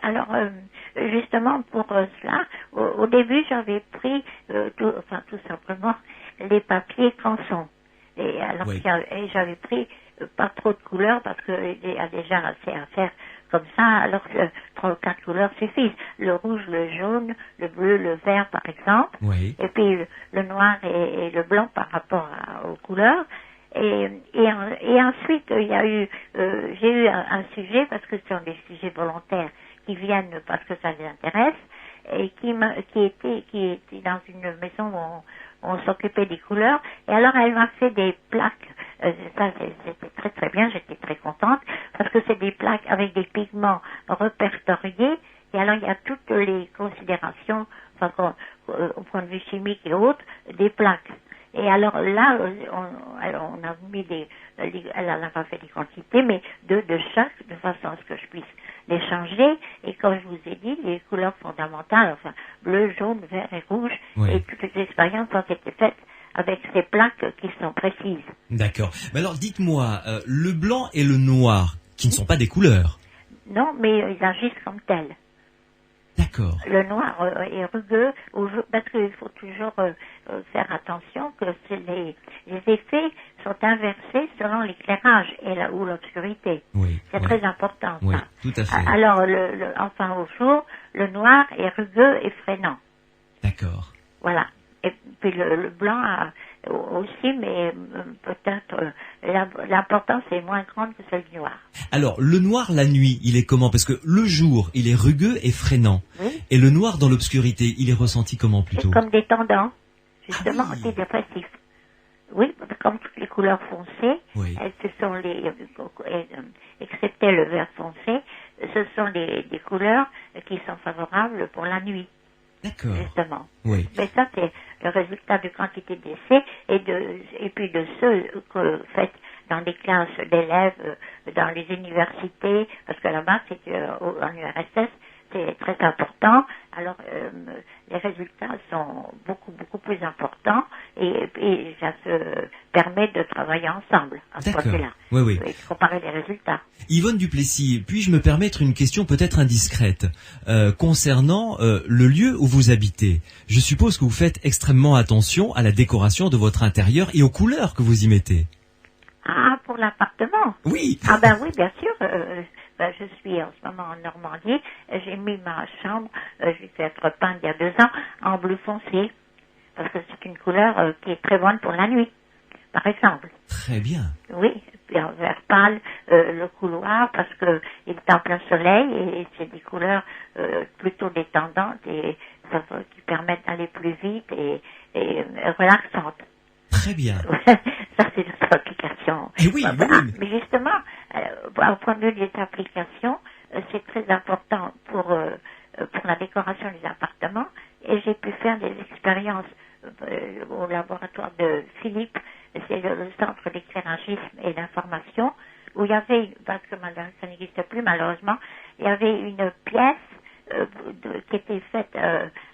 Alors, justement, pour cela, au début, j'avais pris, tout simplement, les papiers Canson. Et alors, j'avais pris pas trop de couleurs parce qu'il y a déjà assez à faire comme ça, alors que 3 ou 4 couleurs suffisent. Le rouge, le jaune, le bleu, le vert, par exemple. Et puis, le noir et le blanc par rapport aux couleurs. Et ensuite, j'ai eu un sujet, parce que ce sont des sujets volontaires qui viennent parce que ça les intéresse, et qui était dans une maison où on s'occupait des couleurs. Et alors, elle m'a fait des plaques. Ça, c'était très très bien, j'étais très contente, parce que c'est des plaques avec des pigments répertoriés. Et alors, il y a toutes les considérations, au point de vue chimique et autres, des plaques. Et alors là, on a mis elle n'a pas fait des quantités, mais de chaque, de façon à ce que je puisse les changer. Et comme je vous ai dit, les couleurs fondamentales, enfin, bleu, jaune, vert et rouge, et toutes les expériences ont été faites avec ces plaques qui sont précises. D'accord. Mais alors, dites-moi, le blanc et le noir, qui ne sont pas des couleurs. Non, mais ils agissent comme tels. D'accord. Le noir est rugueux, parce qu'il faut toujours faire attention que les effets sont inversés selon l'éclairage ou l'obscurité. C'est très important, ça. Oui, tout à fait. Alors, enfin, au jour, le noir est rugueux et freinant. D'accord. Voilà. Et puis le blanc aussi, mais peut-être l'importance est moins grande que celle du noir. Alors, le noir la nuit, il est comment? Parce que le jour, il est rugueux et freinant. Et le noir dans l'obscurité, il est ressenti comment plutôt? C'est comme des tendants, justement, antidépressifs. Oui, comme toutes les couleurs foncées, ce sont excepté le vert foncé, ce sont des couleurs qui sont favorables pour la nuit. D'accord. Justement. Oui. Mais ça, c'est le résultat de quantité d'essais et puis de ceux que faites dans des classes d'élèves, dans les universités, parce que là-bas, en URSS, c'est très important. Alors, les résultats sont beaucoup plus importants et ça se permet de travailler ensemble à ce côté-là. Oui. Et de comparer les résultats. Yvonne Duplessis, puis-je me permettre une question peut-être indiscrète concernant le lieu où vous habitez? Je suppose que vous faites extrêmement attention à la décoration de votre intérieur et aux couleurs que vous y mettez. Ah, pour l'appartement? Oui. Ah ben oui, bien sûr. Je suis en ce moment en Normandie. J'ai mis ma chambre, j'ai fait être peinte il y a 2 ans, en bleu foncé. Parce que c'est une couleur qui est très bonne pour la nuit, par exemple. Très bien. Oui, puis en vert pâle, le couloir, parce que il est en plein soleil et c'est des couleurs plutôt détendantes et qui permettent d'aller plus vite et relaxantes. Très bien. Ça, c'est notre application. Et oui. Mais justement, au point de vue des applications, c'est très important pour la décoration des appartements. Et j'ai pu faire des expériences au laboratoire de Philippe, c'est le centre d'éclairagisme et d'information, où il y avait, parce que ça n'existe plus malheureusement, il y avait une pièce qui était faite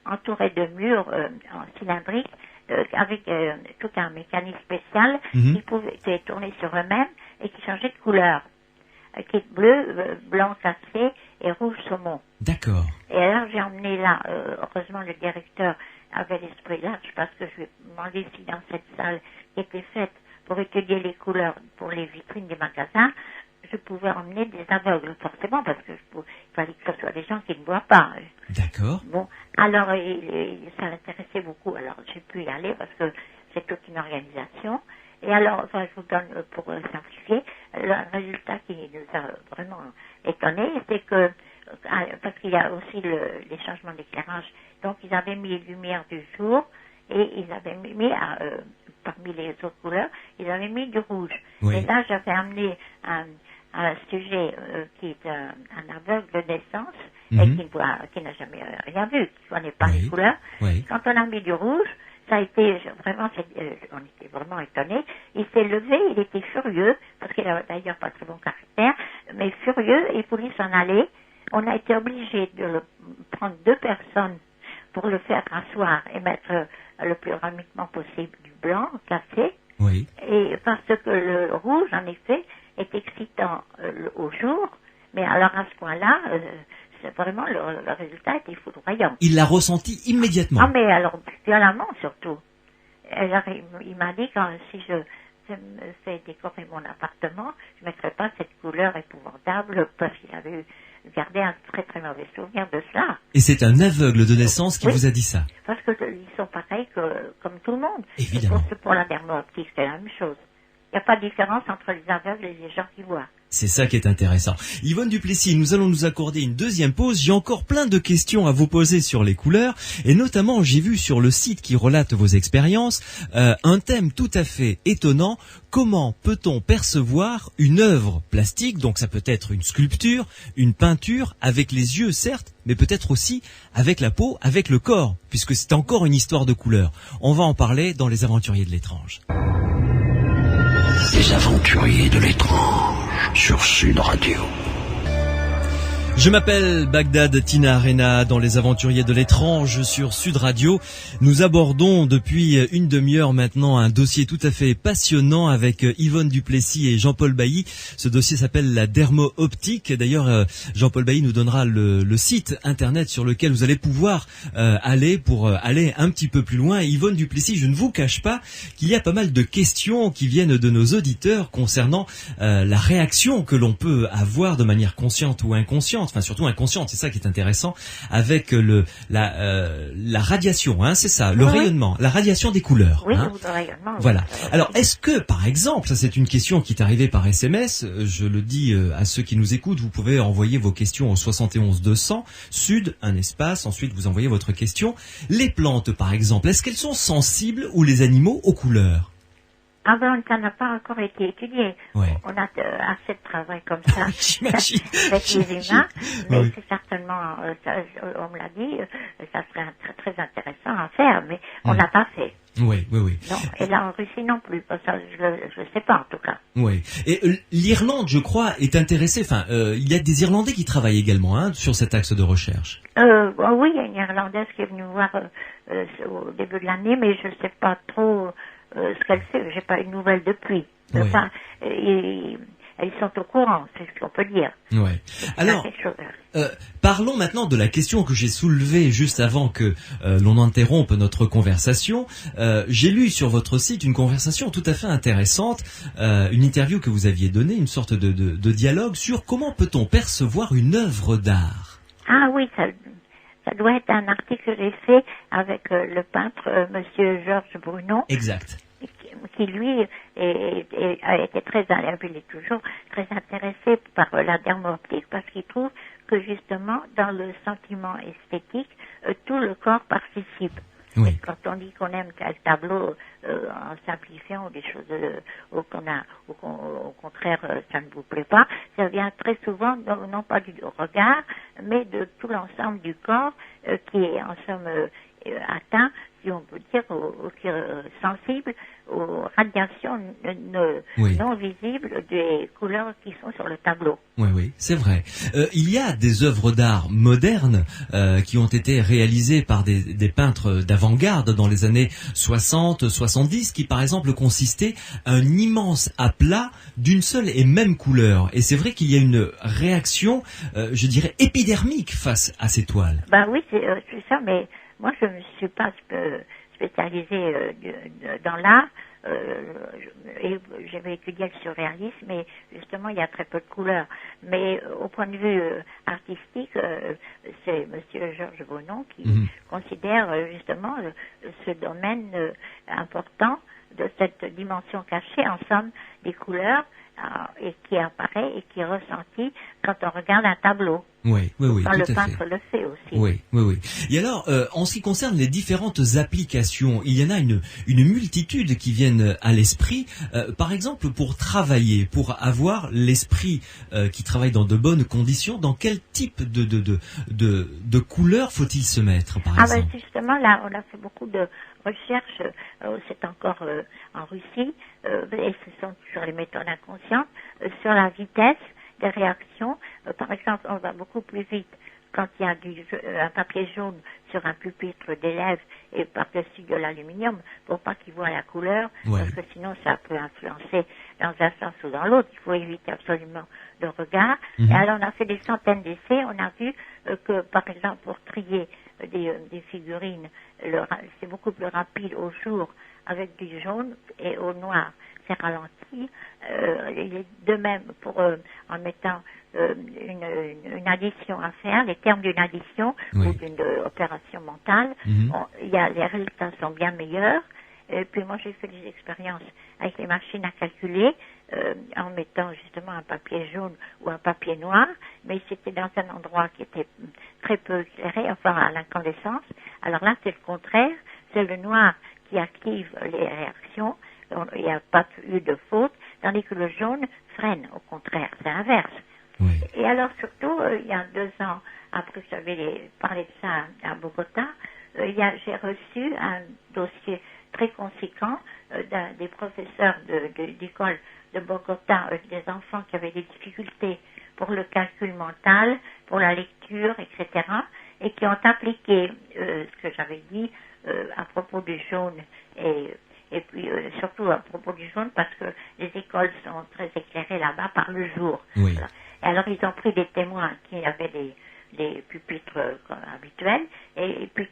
entourée de murs en cylindrique, avec tout un mécanisme spécial qui pouvait tourner sur eux-mêmes et qui changeait de couleur, qui est bleu, blanc cassé et rouge saumon. D'accord. Et alors j'ai emmené là, heureusement le directeur avait l'esprit large parce que je lui ai demandé si dans cette salle qui était faite pour étudier les couleurs pour les vitrines des magasins, je pouvais emmener des aveugles, forcément, parce que il fallait que ce soit des gens qui ne voient pas. D'accord. Bon, alors ça l'intéressait beaucoup, alors j'ai pu y aller parce que c'est toute une organisation. Et alors, enfin, je vous donne, pour simplifier, le résultat qui nous a vraiment étonnés, c'est que, parce qu'il y a aussi les changements d'éclairage, donc ils avaient mis lumière du jour, et ils avaient mis, parmi les autres couleurs, ils avaient mis du rouge. Oui. Et là, j'avais amené un sujet qui est un aveugle de naissance, et qui n'a jamais rien vu, qui ne connaît pas Oui. les couleurs. Oui. Quand on a mis du rouge, ça a été vraiment, on était vraiment étonnés. Il s'est levé, il était furieux, parce qu'il a d'ailleurs pas très bon caractère, mais furieux, il voulait s'en aller. On a été obligé de prendre 2 personnes pour le faire asseoir et mettre le plus rapidement possible du blanc cassé. Oui. Et parce que le rouge, en effet, est excitant au jour, mais alors à ce point-là, c'est vraiment le résultat était foudroyant. Il l'a ressenti immédiatement. Ah, mais alors, violemment surtout. Alors, il m'a dit que si je me fais décorer mon appartement, je ne mettrai pas cette couleur épouvantable parce qu'il avait gardé un très très mauvais souvenir de cela. Et c'est un aveugle de naissance qui Oui. vous a dit ça. Parce que ils sont pareils comme tout le monde. Évidemment. Et pour la dermo-optique, c'est la même chose. Il n'y a pas de différence entre les aveugles et les gens qui voient. C'est ça qui est intéressant. Yvonne Duplessis, nous allons nous accorder une deuxième pause. J'ai encore plein de questions à vous poser sur les couleurs. Et notamment, j'ai vu sur le site qui relate vos expériences, un thème tout à fait étonnant. Comment peut-on percevoir une œuvre plastique? Donc ça peut être une sculpture, une peinture, avec les yeux certes, mais peut-être aussi avec la peau, avec le corps, puisque c'est encore une histoire de couleurs. On va en parler dans Les Aventuriers de l'étrange. Les aventuriers de l'étrange sur Sud Radio. Je m'appelle Bagdad Tina Arena dans Les Aventuriers de l'étrange sur Sud Radio. Nous abordons depuis une demi-heure maintenant un dossier tout à fait passionnant avec Yvonne Duplessis et Jean-Paul Bailly. Ce dossier s'appelle la dermo-optique. D'ailleurs, Jean-Paul Bailly nous donnera le site internet sur lequel vous allez pouvoir aller pour aller un petit peu plus loin. Et Yvonne Duplessis, je ne vous cache pas qu'il y a pas mal de questions qui viennent de nos auditeurs concernant la réaction que l'on peut avoir de manière consciente ou inconsciente. Enfin surtout inconsciente, c'est ça qui est intéressant, avec la radiation, hein, c'est ça, le rayonnement, la radiation des couleurs. Oui, hein. le rayonnement. Voilà. Alors, est-ce que, par exemple, ça c'est une question qui est arrivée par SMS, je le dis à ceux qui nous écoutent, vous pouvez envoyer vos questions au 71 200, Sud, un espace, ensuite vous envoyez votre question. Les plantes, par exemple, est-ce qu'elles sont sensibles ou les animaux aux couleurs? Ah ben, ça n'a pas encore été étudié. Ouais. On a assez de travail comme ça J'imagine. avec les humains, mais Oui. c'est certainement, on me l'a dit, ça serait très, très intéressant à faire, mais on n'a pas fait. Oui. Non, et là en Russie non plus, ça, je sais pas en tout cas. Oui. Et l'Irlande, je crois, est intéressée. Enfin, il y a des Irlandais qui travaillent également hein, sur cet axe de recherche. Oui, il y a une Irlandaise qui est venue me voir au début de l'année, mais je sais pas trop ce qu'elle fait. J'ai pas eu de nouvelles depuis. Oui. Enfin, ils sont au courant, c'est ce qu'on peut dire. Ouais. Alors, parlons maintenant de la question que j'ai soulevée juste avant que l'on interrompe notre conversation. J'ai lu sur votre site une conversation tout à fait intéressante, une interview que vous aviez donnée, une sorte de dialogue sur comment peut-on percevoir une œuvre d'art. Ah oui, ça doit être un article que j'ai fait avec le peintre Monsieur Georges Brunon. Exact. Qui lui a été très, il est toujours très intéressé par la dermo-optique parce qu'il trouve que justement dans le sentiment esthétique, tout le corps participe. Oui. Quand on dit qu'on aime tel tableau en simplifiant ou des choses au contraire ça ne vous plaît pas, ça vient très souvent non pas du regard mais de tout l'ensemble du corps qui est en somme atteint, si on peut dire, sensible aux radiations non visibles des couleurs qui sont sur le tableau. Oui, c'est vrai. Il y a des œuvres d'art modernes qui ont été réalisées par des peintres d'avant-garde dans les années 60-70 qui, par exemple, consistaient à un immense aplat d'une seule et même couleur. Et c'est vrai qu'il y a une réaction, je dirais, épidermique face à ces toiles. Ben oui, c'est ça, mais moi, je ne me suis pas spécialisée dans l'art. et j'avais étudié le surréalisme, mais justement, il y a très peu de couleurs. Mais au point de vue artistique, c'est Monsieur Georges Bonon qui considère justement ce domaine important de cette dimension cachée, en somme, des couleurs, et qui apparaît et qui est ressenti quand on regarde un tableau. Oui, Quand le tout à peintre fait. le fait aussi. Oui. Et alors, en ce qui concerne les différentes applications, il y en a une multitude qui viennent à l'esprit. Par exemple, pour travailler, pour avoir l'esprit qui travaille dans de bonnes conditions, dans quel type de couleurs faut-il se mettre, par exemple? Justement, là, on a fait beaucoup de recherches, c'est encore en Russie, et ce sont sur les méthodes inconscientes, sur la vitesse des réactions. Par exemple, on va beaucoup plus vite quand il y a un papier jaune sur un pupitre d'élèves et par-dessus de l'aluminium pour pas qu'ils voient la couleur, parce que sinon ça peut influencer dans un sens ou dans l'autre. Il faut éviter absolument le regard. Et alors on a fait des centaines d'essais. On a vu que, par exemple, pour trier des figurines, c'est beaucoup plus rapide au jour avec du jaune et au noir. C'est ralenti. De même, en mettant une addition à faire, les termes d'une addition ou d'une opération mentale, les résultats sont bien meilleurs. Et puis moi, j'ai fait des expériences avec les machines à calculer en mettant justement un papier jaune ou un papier noir, mais c'était dans un endroit qui était très peu éclairé, enfin à l'incandescence. Alors là, c'est le contraire, c'est le noir qui active les réactions. Il n'y a pas eu de faute, tandis que le jaune freine, au contraire, c'est l'inverse. Et alors surtout, il y a 2 ans, après que j'avais parlé de ça à Bogota, j'ai reçu un dossier très conséquent des professeurs d'école de Bogota avec des enfants qui avaient des difficultés pour le calcul mental, pour la lecture, etc., et qui ont appliqué ce que j'avais dit à propos du jaune et puis surtout à propos du jaune parce que les écoles sont très éclairées là-bas par le jour. Voilà. Et alors ils ont pris des témoins qui avaient des pupitres habituels et puis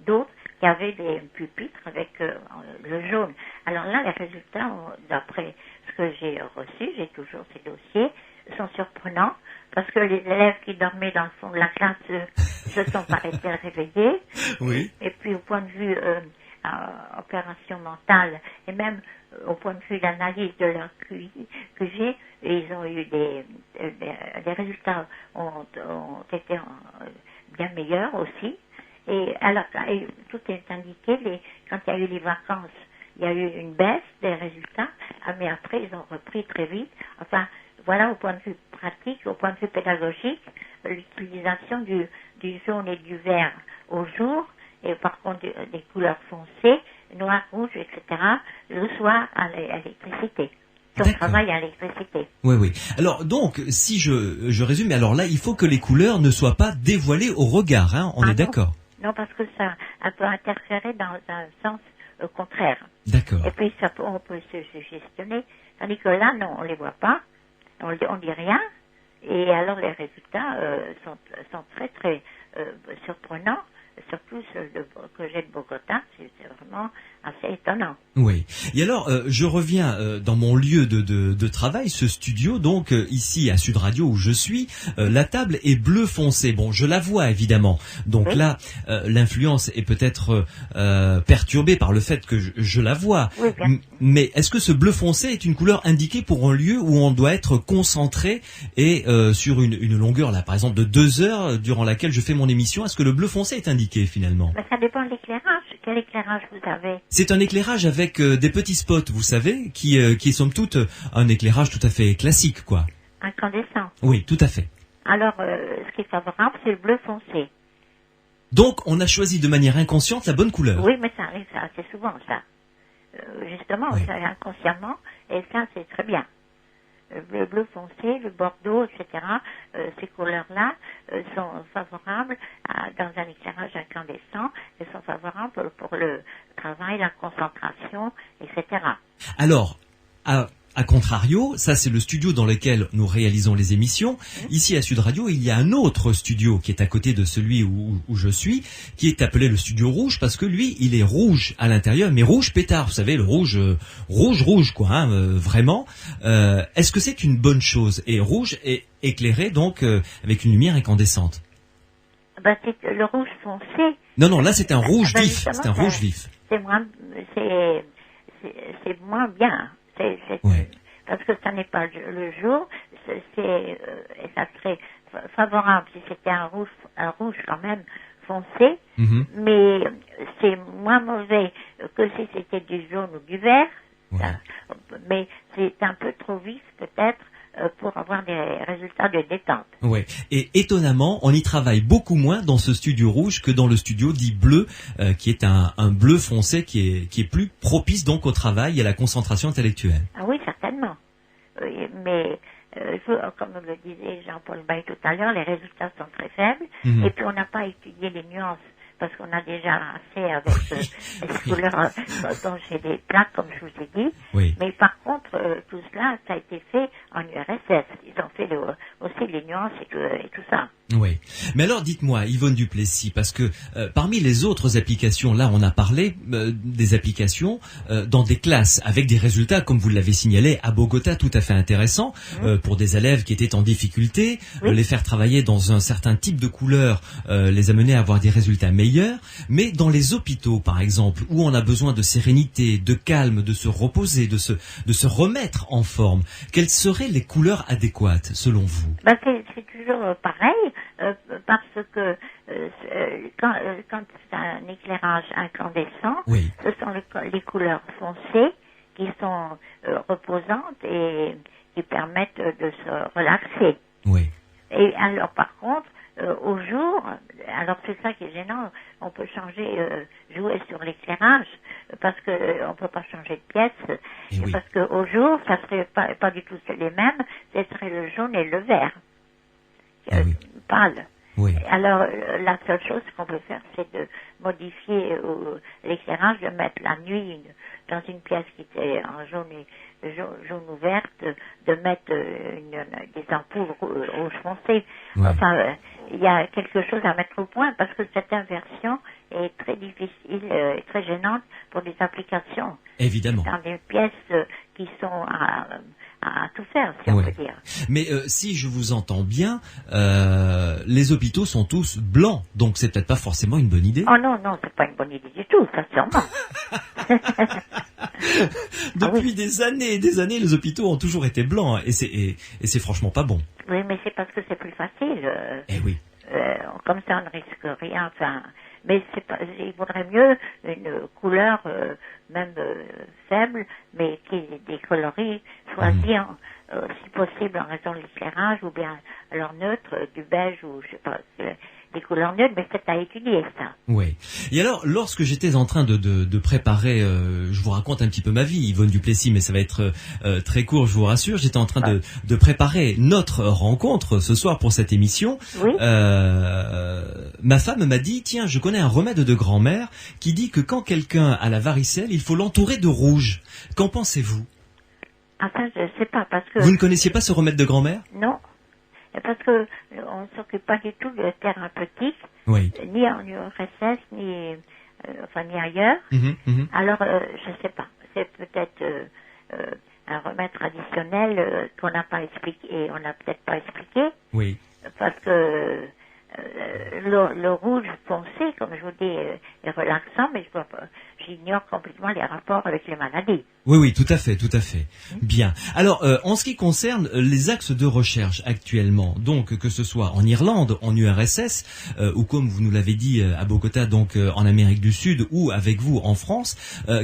d'autres qui avaient des pupitres avec le jaune. Alors là, les résultats, d'après ce que j'ai reçu, j'ai toujours ces dossiers, sont surprenants parce que les élèves qui dormaient dans le fond de la classe se sont paraît-il réveillés. Et puis au point de vue opération mentale et même au point de vue d'analyse de leur QG, ils ont eu des résultats ont été bien meilleurs aussi. Et alors, tout est indiqué, quand il y a eu les vacances, il y a eu une baisse des résultats, mais après ils ont repris très vite. Enfin, voilà au point de vue pratique, au point de vue pédagogique, l'utilisation du jaune et du vert au jour, et par contre des couleurs foncées, noir, rouge, etc., le soir à l'électricité. On travaille à l'électricité. Oui. Alors donc, si je résume, alors là, il faut que les couleurs ne soient pas dévoilées au regard, hein, on est d'accord? Non, parce que ça peut interférer dans un sens contraire. D'accord. Et puis on peut se suggestionner, tandis que là, non, on les voit pas, on dit rien, et alors les résultats sont très très surprenants. Surtout ceux que j'ai de Bogota, c'est vraiment assez étonnant. Oui. Et alors, je reviens dans mon lieu de travail, ce studio, donc ici à Sud Radio où je suis, la table est bleu foncé. Bon, je la vois évidemment. Donc là, l'influence est peut-être perturbée par le fait que je la vois. Oui, bien. Mais est-ce que ce bleu foncé est une couleur indiquée pour un lieu où on doit être concentré et sur une longueur, là, par exemple, de 2 heures durant laquelle je fais mon émission, est-ce que le bleu foncé est indiqué finalement? Ça dépend de l'éclairage. Quel éclairage vous avez? C'est un éclairage avec des petits spots, vous savez, qui est somme toute un éclairage tout à fait classique, quoi. Incandescent. Oui, tout à fait. Alors, ce qui est favorable, c'est le bleu foncé. Donc, on a choisi de manière inconsciente la bonne couleur. Oui, mais ça arrive assez souvent, ça. Justement, ça arrive inconsciemment, et ça, c'est très bien. Le bleu foncé, le bordeaux, etc., ces couleurs-là sont favorables dans un éclairage incandescent et sont favorables pour le travail, la concentration, etc. Alors, A contrario, ça c'est le studio dans lequel nous réalisons les émissions. Ici à Sud Radio, il y a un autre studio qui est à côté de celui où je suis, qui est appelé le studio rouge, parce que lui, il est rouge à l'intérieur, mais rouge pétard, vous savez, le rouge, rouge quoi, hein, vraiment. Est-ce que c'est une bonne chose? Et rouge est éclairé donc avec une lumière incandescente. Ben, c'est le rouge foncé. Non, là c'est un rouge vif, c'est un rouge vif. C'est moins bien. Ouais. Parce que ça n'est pas le jour, ça serait favorable si c'était un rouge quand même foncé, mais c'est moins mauvais que si c'était du jaune ou du vert. Ouais. Ça, mais c'est un peu trop vif peut-être pour avoir des résultats de détente. Ouais. Et étonnamment, on y travaille beaucoup moins dans ce studio rouge que dans le studio dit bleu, qui est un bleu foncé qui est plus propice donc au travail et à la concentration intellectuelle. Ah oui, certainement. Mais comme le disait Jean-Paul Bay tout à l'heure, les résultats sont très faibles. Et puis on n'a pas étudié les nuances. Parce qu'on a déjà assez avec les couleurs dont j'ai des plaques, comme je vous ai dit. Oui. Mais par contre, tout cela, ça a été fait en URSS. Ils ont fait aussi les nuances et tout ça. Oui. Mais alors, dites-moi, Yvonne Duplessis, parce que parmi les autres applications, là, on a parlé des applications dans des classes avec des résultats, comme vous l'avez signalé, à Bogota, tout à fait intéressants pour des élèves qui étaient en difficulté, les faire travailler dans un certain type de couleur, les amener à avoir des résultats meilleurs. Mais dans les hôpitaux, par exemple, où on a besoin de sérénité, de calme, de se reposer, de se remettre en forme, quelles seraient les couleurs adéquates, selon vous? Ben c'est toujours pareil, parce que quand c'est un éclairage incandescent, ce sont les couleurs foncées qui sont reposantes et qui permettent de se relaxer. Oui. Et alors, par contre, au jour, alors c'est ça qui est gênant, on peut jouer sur l'éclairage, parce que on peut pas changer de pièce, parce que au jour, ça serait pas du tout les mêmes, ce serait le jaune et le vert, pâle. Oui. Alors, la seule chose qu'on peut faire, c'est de modifier l'éclairage, de mettre la nuit dans une pièce qui était en jaune ou verte, de mettre des ampoules rouge foncé. Ouais. Enfin, il y a quelque chose à mettre au point parce que cette inversion est très difficile et très gênante pour des applications. Évidemment. Dans des pièces qui sont à tout faire, si on peut dire. Mais si je vous entends bien, les hôpitaux sont tous blancs, donc c'est peut-être pas forcément une bonne idée. Oh non, c'est pas une bonne idée du tout, ça sûrement. Depuis des années et des années, les hôpitaux ont toujours été blancs, et c'est franchement pas bon. Oui, mais c'est parce que c'est plus facile. Oui. Comme ça, on ne risque rien. Enfin, mais il vaudrait mieux une couleur même faible, mais qui est décolorée, choisie si possible en raison de l'éclairage, ou bien alors neutre, du beige ou je sais pas, des couleurs neutres, mais c'est à étudier ça. Oui. Et alors, lorsque j'étais en train de préparer, je vous raconte un petit peu ma vie, Yvonne Duplessis, mais ça va être très court, je vous rassure. J'étais en train de préparer notre rencontre ce soir pour cette émission. Oui. Ma femme m'a dit, tiens, je connais un remède de grand-mère qui dit que quand quelqu'un a la varicelle, il faut l'entourer de rouge. Qu'en pensez-vous? Ah ça, je sais pas, parce que... Vous ne connaissiez pas ce remède de grand-mère? Non. Parce que on ne s'occupe pas du tout de thérapeutique, ni en URSS, ni ailleurs. Alors, je sais pas. C'est peut-être un remède traditionnel qu'on n'a pas expliqué, et on n'a peut-être pas expliqué. Oui. Parce que le rouge foncé, comme je vous dis, est relaxant, mais j'ignore complètement les rapports avec les maladies. Oui, tout à fait. Bien. Alors, en ce qui concerne les axes de recherche actuellement, donc que ce soit en Irlande, en URSS, ou comme vous nous l'avez dit à Bogota, donc en Amérique du Sud, ou avec vous en France,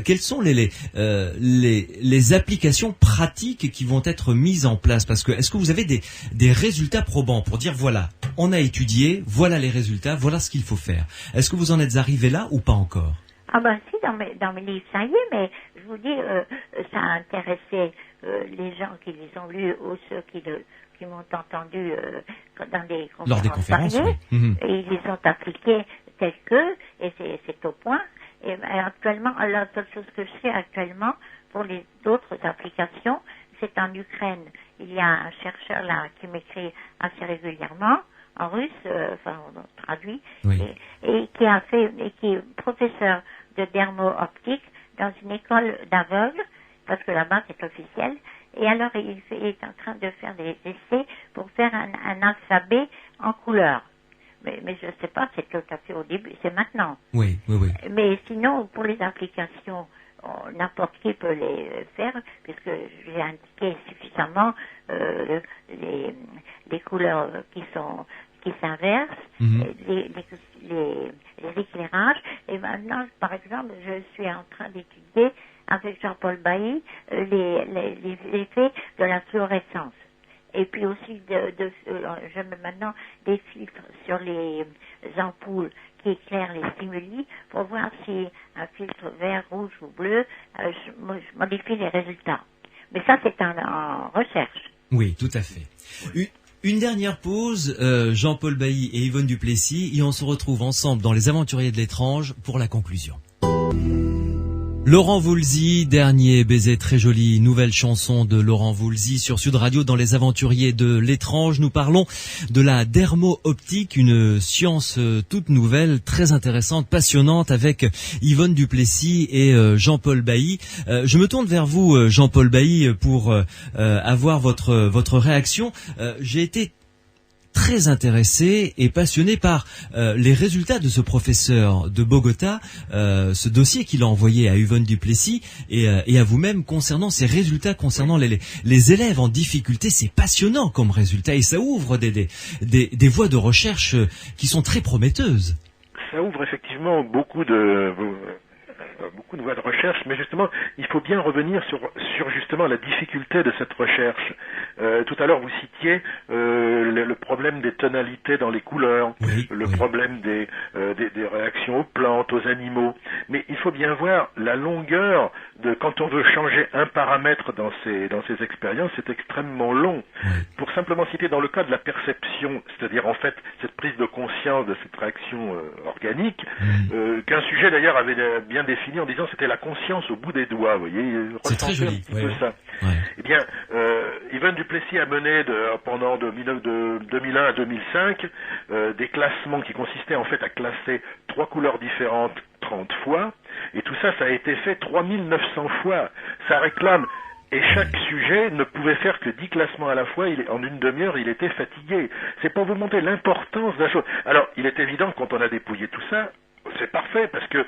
quelles sont les applications pratiques qui vont être mises en place? Parce que est-ce que vous avez des résultats probants pour dire voilà, on a étudié, voilà les résultats, voilà ce qu'il faut faire? Est-ce que vous en êtes arrivé là ou pas encore? Ah ben si, dans mes livres, ça y est, mais je vous dis, ça a intéressé les gens qui les ont lus ou ceux qui m'ont entendu dans des conférences. Lors des conférences, variées, oui. Et ils les ont appliqués tels que, et c'est au point. Et actuellement, la seule chose que je sais actuellement pour les autres applications, c'est en Ukraine. Il y a un chercheur là qui m'écrit assez régulièrement en russe, on traduit, Oui. et qui est professeur de dermo-optique dans une école d'aveugles, parce que là-bas c'est officiel. Et alors il est en train de faire des essais pour faire un alphabet en couleur. Mais je ne sais pas, c'est tout à fait au début, c'est maintenant. Oui. Mais sinon, pour les applications, n'importe qui peut les faire, puisque j'ai indiqué suffisamment les couleurs qui s'inversent, les éclairages. Et maintenant, par exemple, je suis en train d'étudier avec Jean-Paul Bailly les effets de la fluorescence. Et puis aussi, je mets maintenant des filtres sur les ampoules qui éclairent les stimuli pour voir si un filtre vert, rouge ou bleu, je modifie les résultats. Mais ça, c'est en recherche. Oui, tout à fait. Une dernière pause, Jean-Paul Bailly et Yvonne Duplessis, et on se retrouve ensemble dans Les Aventuriers de l'étrange pour la conclusion. Laurent Voulzy, dernier baiser, très jolie nouvelle chanson de Laurent Voulzy sur Sud Radio dans Les Aventuriers de l'étrange. Nous parlons de la dermo-optique, une science toute nouvelle, très intéressante, passionnante avec Yvonne Duplessis et Jean-Paul Bailly. Je me tourne vers vous, Jean-Paul Bailly, pour avoir votre réaction. J'ai été très intéressé et passionné par les résultats de ce professeur de Bogota, ce dossier qu'il a envoyé à Yvonne Duplessis et à vous-même concernant ces résultats, concernant les élèves en difficulté. C'est passionnant comme résultat et ça ouvre des voies de recherche qui sont très prometteuses. Ça ouvre effectivement beaucoup de voies de recherche, mais justement, il faut bien revenir sur justement la difficulté de cette recherche. Tout à l'heure, vous citiez le problème des tonalités dans les couleurs, problème des réactions aux plantes, aux animaux. Mais il faut bien voir la longueur de quand on veut changer un paramètre dans ces expériences, c'est extrêmement long. Pour simplement citer dans le cas de la perception, c'est-à-dire en fait cette prise de conscience de cette réaction organique, qu'un sujet d'ailleurs avait bien défini en disant c'était la conscience au bout des doigts, vous voyez. C'est très joli. Ça. Eh bien, Yvonne Duplessis a mené pendant de 2001 à 2005 des classements qui consistaient en fait à classer 3 couleurs différentes 30 fois, et tout ça, ça a été fait 3900 fois. Ça réclame. Et chaque sujet ne pouvait faire que 10 classements à la fois. En une demi-heure, il était fatigué. C'est pour vous montrer l'importance de la chose. Alors, il est évident que quand on a dépouillé tout ça, c'est parfait, parce que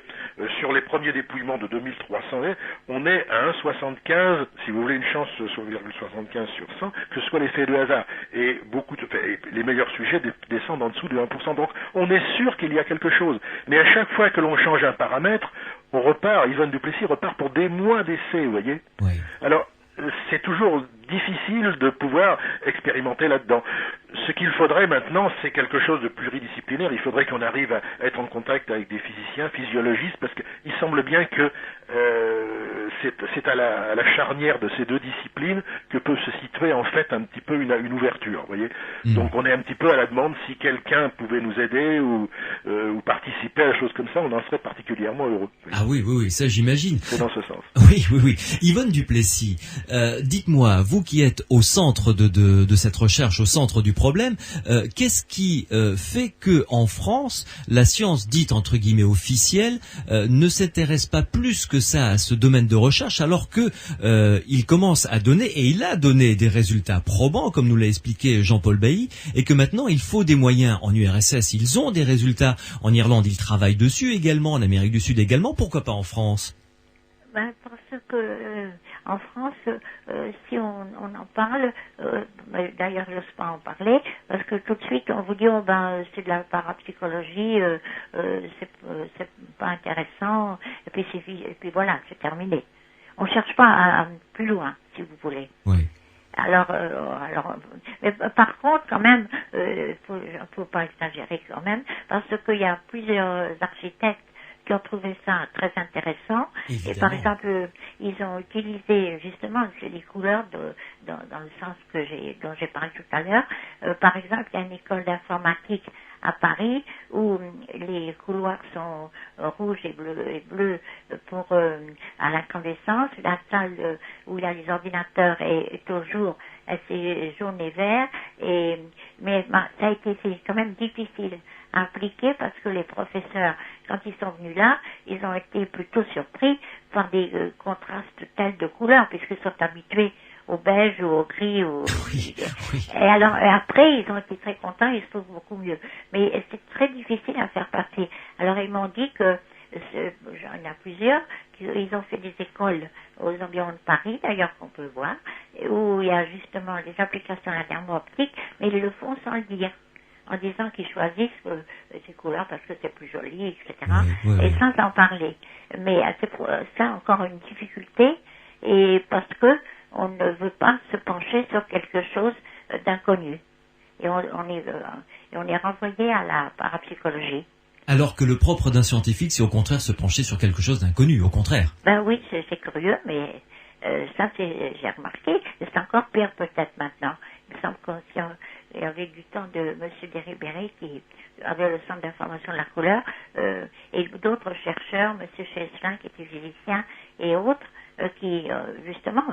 sur les premiers dépouillements de 2300, on est à 1,75, si vous voulez une chance sur 0,75 sur 100, que ce soit l'effet de hasard. Et les meilleurs sujets descendent en dessous de 1%. Donc, on est sûr qu'il y a quelque chose. Mais à chaque fois que l'on change un paramètre, on repart, Yvonne Duplessis repart pour des mois d'essais, vous voyez. Alors, c'est toujours difficile de pouvoir expérimenter là-dedans. Ce qu'il faudrait maintenant, c'est quelque chose de pluridisciplinaire. Il faudrait qu'on arrive à être en contact avec des physiciens, physiologistes, parce qu'il semble bien que c'est à la charnière de ces deux disciplines que peut se situer en fait un petit peu une ouverture, vous voyez. Donc on est un petit peu à la demande si quelqu'un pouvait nous aider ou participer à la chose comme ça, on en serait particulièrement heureux. Ah oui, ça j'imagine. C'est dans ce sens. Oui. Yvonne Duplessis, dites-moi, vous qui êtes au centre de cette recherche, au centre du problème, qu'est-ce qui fait que en France, la science dite entre guillemets officielle ne s'intéresse pas plus que ça à ce domaine de recherche, alors que il commence à donner, et il a donné des résultats probants, comme nous l'a expliqué Jean-Paul Bailly, et que maintenant il faut des moyens. En URSS, ils ont des résultats. En Irlande, ils travaillent dessus également. En Amérique du Sud également. Pourquoi pas en France? Parce que en France, si on en parle, d'ailleurs je n'ose pas en parler, parce que tout de suite on vous dit c'est de la parapsychologie, c'est pas intéressant, et puis voilà, c'est terminé. On cherche pas à plus loin, si vous voulez. Oui. Alors, mais par contre, quand même, faut pas exagérer quand même, parce qu'il y a plusieurs architectes qui ont trouvé ça très intéressant. Évidemment. Et par exemple, ils ont utilisé justement les couleurs dans le sens dont j'ai parlé tout à l'heure. Par exemple, il y a une école d'informatique à Paris où les couloirs sont rouges et bleus pour à l'incandescence. La salle où il y a les ordinateurs est toujours c'est jaune et vert. Mais ça a été quand même difficile à appliquer parce que les professeurs, quand ils sont venus là, ils ont été plutôt surpris par des contrastes tels de couleurs puisqu'ils sont habitués au beige ou au gris. Oui. Et alors après, ils ont été très contents, ils se trouvent beaucoup mieux. Mais c'est très difficile à faire passer. Alors ils m'ont dit que, il y en a plusieurs, ils ont fait des écoles aux environs de Paris, d'ailleurs qu'on peut voir, où il y a justement les applications à la thermo-optique, mais ils le font sans le dire, en disant qu'ils choisissent ces couleurs parce que c'est plus joli, etc. Et sans en parler. Mais c'est pour ça encore une difficulté, et parce que on ne veut pas se pencher sur quelque chose d'inconnu. Et on est renvoyé à la parapsychologie. Alors que le propre d'un scientifique, c'est au contraire se pencher sur quelque chose d'inconnu, au contraire. Ben oui, c'est curieux, mais ça, j'ai remarqué. Et c'est encore pire peut-être maintenant. Il me semble qu'il y avait du temps de M. Derribéry qui avait le centre d'information de la couleur, et d'autres chercheurs, M. Cheslin qui était physicien, et autres, qui justement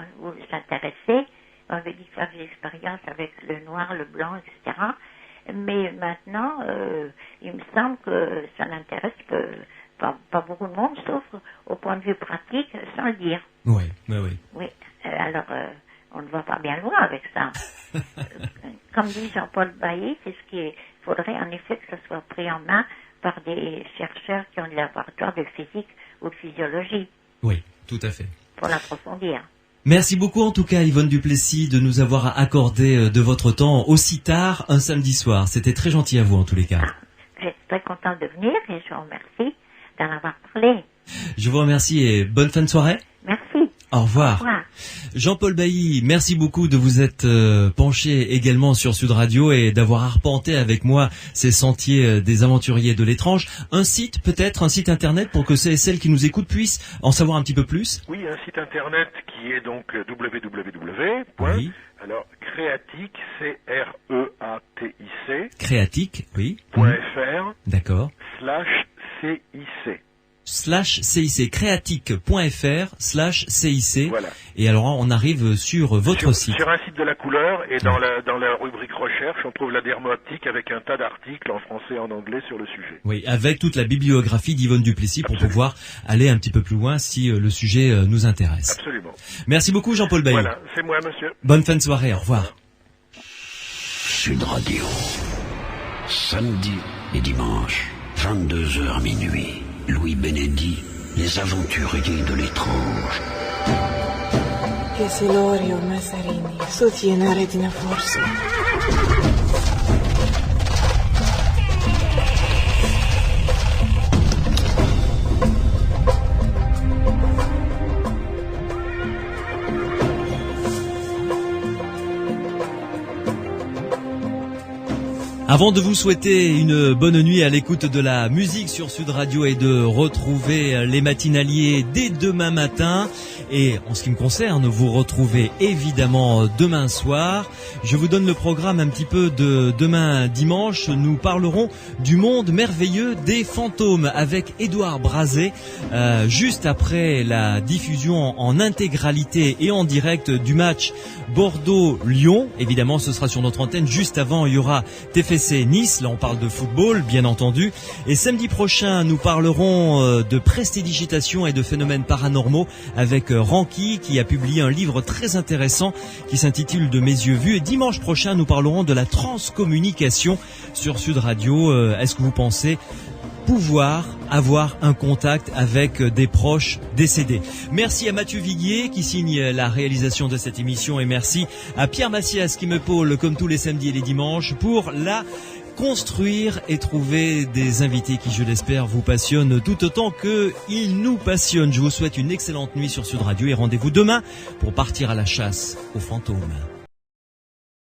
s'intéressaient, avaient dit faire des expériences avec le noir, le blanc, etc. Mais maintenant, il me semble que ça n'intéresse pas beaucoup de monde, sauf au point de vue pratique, sans le dire. Oui. Oui, alors on ne va pas bien loin avec ça. Comme dit Jean-Paul Bailly, c'est ce qu'il faudrait en effet que ça soit pris en main par des chercheurs qui ont de laboratoire de physique ou de physiologie. Oui, tout à fait. Pour l'approfondir. Merci beaucoup en tout cas Yvonne Duplessis de nous avoir accordé de votre temps aussi tard un samedi soir. C'était très gentil à vous en tous les cas. Je suis très contente de venir et je vous remercie d'en avoir parlé. Je vous remercie et bonne fin de soirée. Merci. Au revoir. Au revoir. Jean-Paul Bailly, merci beaucoup de vous être penché également sur Sud Radio et d'avoir arpenté avec moi ces sentiers des aventuriers de l'étrange. Un site peut-être, un site internet pour que ceux et celles qui nous écoutent puissent en savoir un petit peu plus. Oui, un site internet qui est donc www. Oui. Alors, Créatic, C-R-E-A-T-I-C. Créatic, oui. .fr. D'accord. /CIC. /CIC, créatique.fr/CIC. Voilà. Et alors on arrive sur votre site. Sur un site de la couleur et dans la rubrique recherche, on trouve la dermo-optique avec un tas d'articles en français et en anglais sur le sujet. Oui, avec toute la bibliographie d'Yvonne Duplessis pour pouvoir aller un petit peu plus loin si le sujet nous intéresse. Absolument. Merci beaucoup Jean-Paul Bailly. Voilà, c'est moi monsieur. Bonne fin de soirée, au revoir. Sud Radio. Samedi et dimanche, 22h minuit. Louis Benedit, les aventuriers de l'étrange. Che Silorio Massarini, soutiene Retina Forza. Avant de vous souhaiter une bonne nuit à l'écoute de la musique sur Sud Radio et de retrouver les matinaliers dès demain matin, et en ce qui me concerne, vous retrouvez évidemment demain soir. Je vous donne le programme un petit peu de demain dimanche. Nous parlerons du monde merveilleux des fantômes avec Édouard Brazé, juste après la diffusion en intégralité et en direct du match Bordeaux-Lyon. Évidemment, ce sera sur notre antenne. Juste avant, il y aura TFC Nice, là on parle de football bien entendu, et samedi prochain nous parlerons de prestidigitation et de phénomènes paranormaux avec Ranky qui a publié un livre très intéressant qui s'intitule De mes yeux vus, et dimanche prochain nous parlerons de la transcommunication sur Sud Radio. Est-ce que vous pensez pouvoir avoir un contact avec des proches décédés? Merci à Mathieu Viguier qui signe la réalisation de cette émission, et merci à Pierre Massias qui me pôle comme tous les samedis et les dimanches pour la construire et trouver des invités qui, je l'espère, vous passionnent tout autant qu'ils nous passionnent. Je vous souhaite une excellente nuit sur Sud Radio et rendez-vous demain pour partir à la chasse aux fantômes.